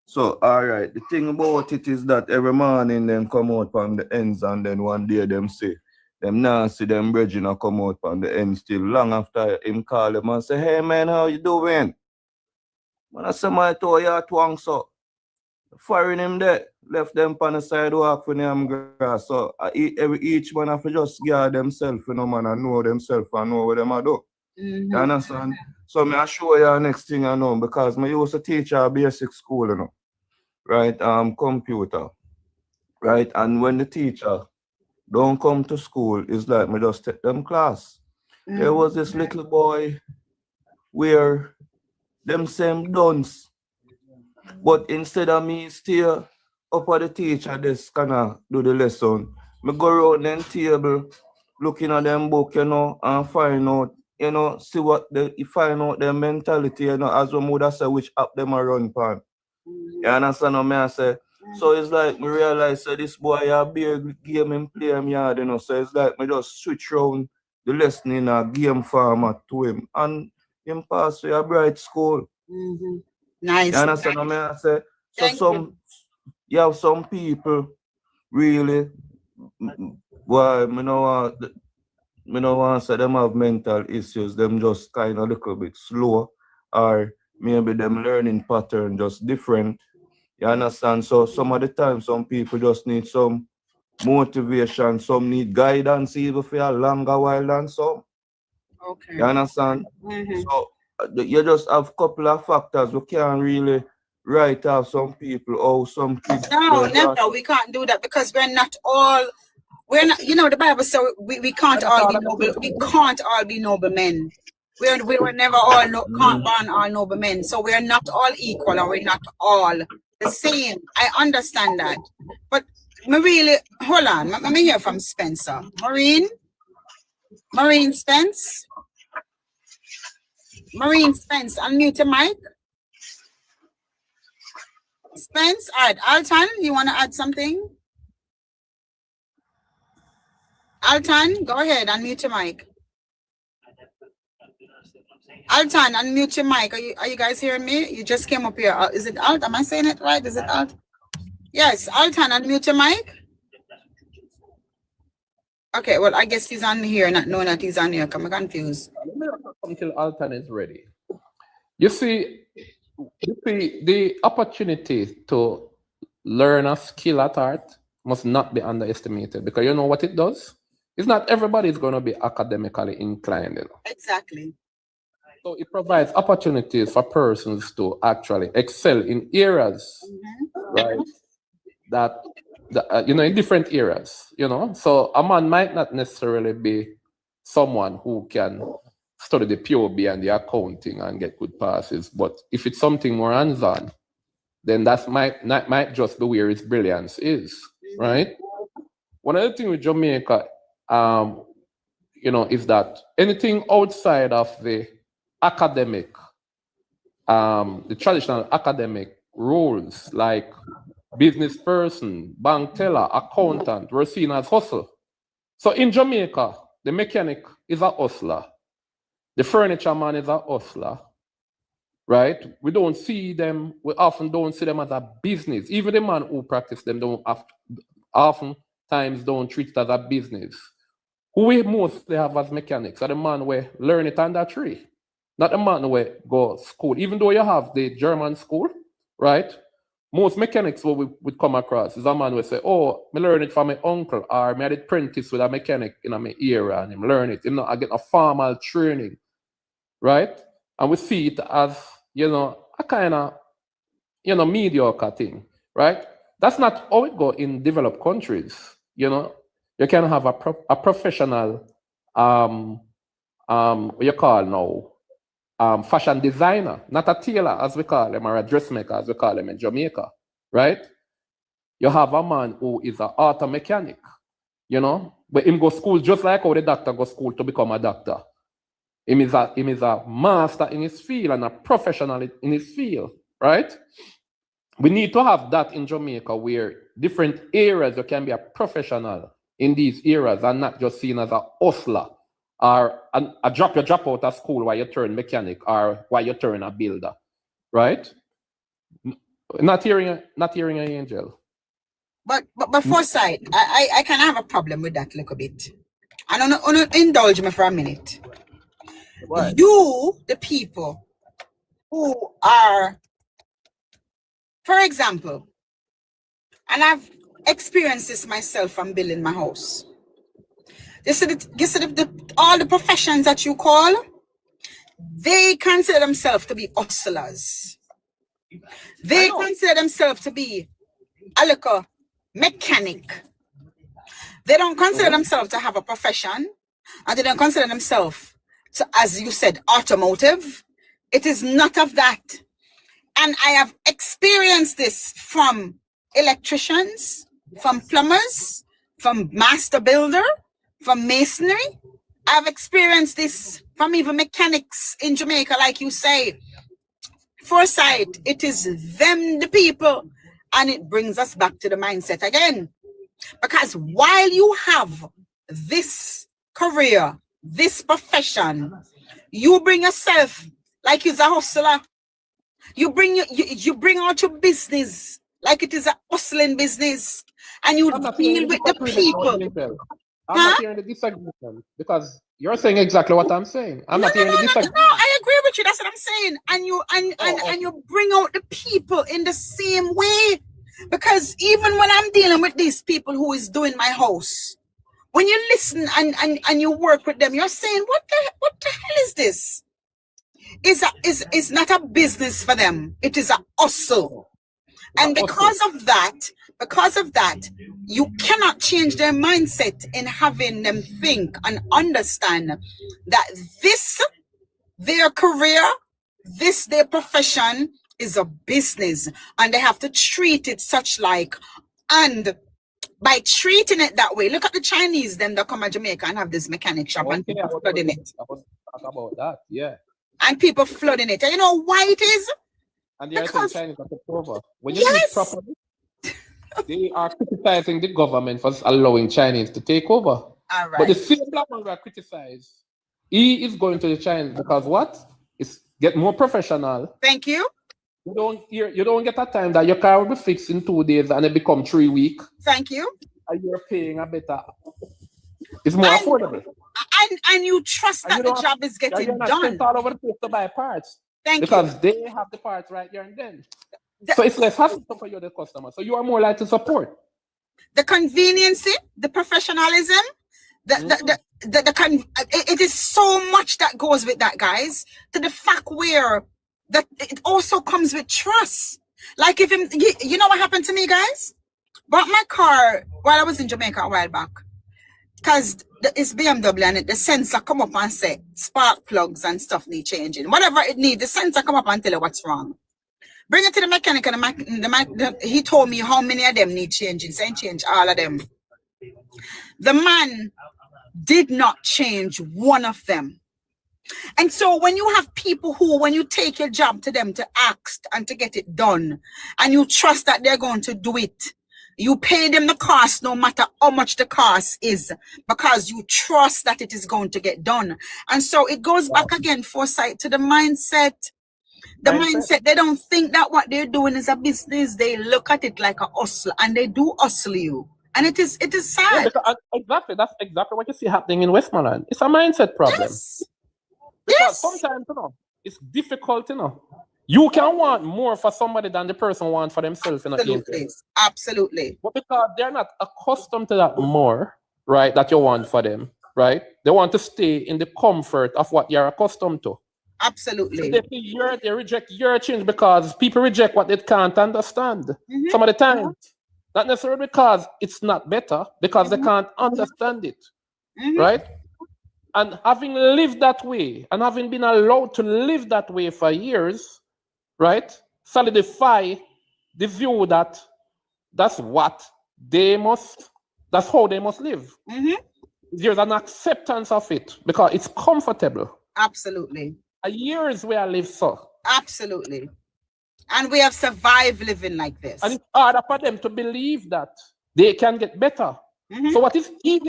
So, all right, the thing about it is that every morning them come out on the ends, and then one day them say, them now see them brethren come out on the end still long after him call them and say, hey man, how you doing? When I say my toe, you twang so. Firing him there, left them on the sidewalk for them grass. So each man have to just guard themselves, you know, man, and know themselves and know what them are do. You understand? So me I show you next thing I know, because I used to teach at basic school, you know. Right? Computer. Right? And when the teacher don't come to school, it's like me just take them class. There was this little boy where them same duns, but instead of me stay up at the teacher desk kinda do the lesson, me go around them table looking at them book, you know, and find out, you know, see what find out their mentality, you know, as one would have said which app them are run pan. You understand what I say? So it's like me realize that this boy a big game in play him yard, you know. So it's like me just switch round the lesson in a game format to him, and him pass to a bright school. Nice. You understand what I say? So you have some people really, why me no want to say them have mental issues, them just kind of a little bit slow, or maybe them learning pattern just different. You understand? So some of the time, some people just need some motivation, some need guidance even for a longer while than some. Okay. You understand? So you just have a couple of factors. We can't really write off some people or some kids. No, never. We can't do that, because we're not, you know, the Bible says we can't all be noble. We can't all be noble men. We were never all can't born all noble men. So we're not all equal, and we're not all the same. I understand that. But really, hold on. Let me hear from Spencer. Maureen Spence. Maureen Spence, unmute your mic. Spence, all right. Alton, you want to add something? Alton, go ahead, unmute your mic. Alton, unmute your mic. Are you guys hearing me? You just came up here. Is it Alt? Am I saying it right? Is it Alt? Yes, Alton, unmute your mic. Okay, well, I guess he's on here, not knowing that he's on here. I'm confused. Until Alton is ready. You see, the opportunity to learn a skill at art must not be underestimated, because you know what it does? It's not everybody's going to be academically inclined. You know? Exactly. So it provides opportunities for persons to actually excel in areas, right? That in different areas, So a man might not necessarily be someone who can study the POB and the accounting and get good passes, but if it's something more hands-on, then that might just be where his brilliance is, right? One other thing with Jamaica, is that anything outside of the academic, the traditional academic roles, like business person, bank teller, accountant, we're seen as hustle. So in Jamaica, the mechanic is a hustler. The furniture man is a hustler, right? We often don't see them as a business. Even the man who practice them oftentimes don't treat it as a business. Who we mostly have as mechanics are the man who learn it under tree, not the man who go school. Even though you have the German school, right? Most mechanics what we would come across is a man who say, oh, I learn it from my uncle, or I did apprentice with a mechanic in my era, and him learn it. I get a formal training, right? And we see it as, a kind of, mediocre thing, right? That's not how it go in developed countries, You can have a professional, what you call now, fashion designer, not a tailor as we call them, or a dressmaker as we call them in Jamaica, right? You have a man who is an auto mechanic, but him go school just like how the doctor go school to become a doctor. Him is a master in his field and a professional in his field, right? We need to have that in Jamaica, where different areas you can be a professional in these areas and not just seen as a hustler, or a drop out of school while you turn mechanic, or while you turn a builder, right? Not hearing an Angel. But foresight, I kind of have a problem with that a little bit. I don't indulge me for a minute. Right. You, the people who are, for example, and I've experienced this myself from building my house. You see all the professions that you call, they consider themselves to be hustlers. They consider themselves to be a little mechanic. They don't consider themselves to have a profession, and they don't consider themselves to, as you said, automotive. It is not of that. And I have experienced this from electricians, from plumbers, from master builder, from masonry. I've experienced this from even mechanics in Jamaica, like you say. Foresight, it is them, the people. And it brings us back to the mindset again. Because while you have this career, this profession, you bring yourself like you're a hustler. You bring out your business like it is a hustling business, and you deal with the people. I'm not hearing the disagreement, because you're saying exactly what I'm saying. I'm not hearing the disagreement. No, I agree with you. That's what I'm saying. And you bring out the people in the same way, because even when I'm dealing with these people who is doing my house, when you listen and you work with them, you're saying, what the hell is this? Is not a business for them. It is a hustle. And because of that, you cannot change their mindset in having them think and understand that their career, their profession is a business, and they have to treat it such like. And by treating it that way. Look at the Chinese, then they come to Jamaica and have this mechanic shop and Okay, I people was flooding going it. to talk about that. Yeah. And people flooding it. And you know why it is? And they are saying China got over. When you do Yes. it properly, they are criticizing the government for allowing Chinese to take over. All right. But the same black man that criticized, he is going to the China because what? It's get more professional. Thank you. You don't get a time that your car will be fixed in 2 days and it become 3 weeks. Thank you. And you're paying a better. It's more affordable. And you trust that the job is getting you're not done. sent all over the place to buy parts. Because they have the parts right there and then. So it's less hassle for you, the customer. So you are more likely to support. The convenience, the professionalism, it is so much that goes with that, guys. To the fact where that it also comes with trust. Like if you know what happened to me, guys? Bought my car while I was in Jamaica a while back. Because it's BMW and the sensor come up and say spark plugs and stuff need changing. Whatever it needs, the sensor come up and tell you what's wrong. Bring it to the mechanic and he told me how many of them need changing. So I change all of them. The man did not change one of them. And so when you have people who, when you take your job to them to ask and to get it done, and you trust that they're going to do it, you pay them the cost no matter how much the cost is, because you trust that it is going to get done. And so it goes back again, foresight, to the mindset. The mindset, they don't think that what they're doing is a business. They look at it like a hustle, and they do hustle you. And it is sad. Yeah, exactly. That's exactly what you see happening in Westmoreland. It's a mindset problem. Yes. Because sometimes, it's difficult, You can want more for somebody than the person wants for themselves. Absolutely. But because they're not accustomed to that more, right, that you want for them, right? They want to stay in the comfort of what you're accustomed to. Absolutely. So they reject your change because people reject what they can't understand. Some of the time. Not necessarily because it's not better, because they can't understand it, right? And having lived that way, and having been allowed to live that way for years, right, solidify the view that that's how they must live. There's an acceptance of it because it's comfortable. Absolutely. A years where I live so. Absolutely. And we have survived living like this. And it's harder for them to believe that they can get better. So what is easy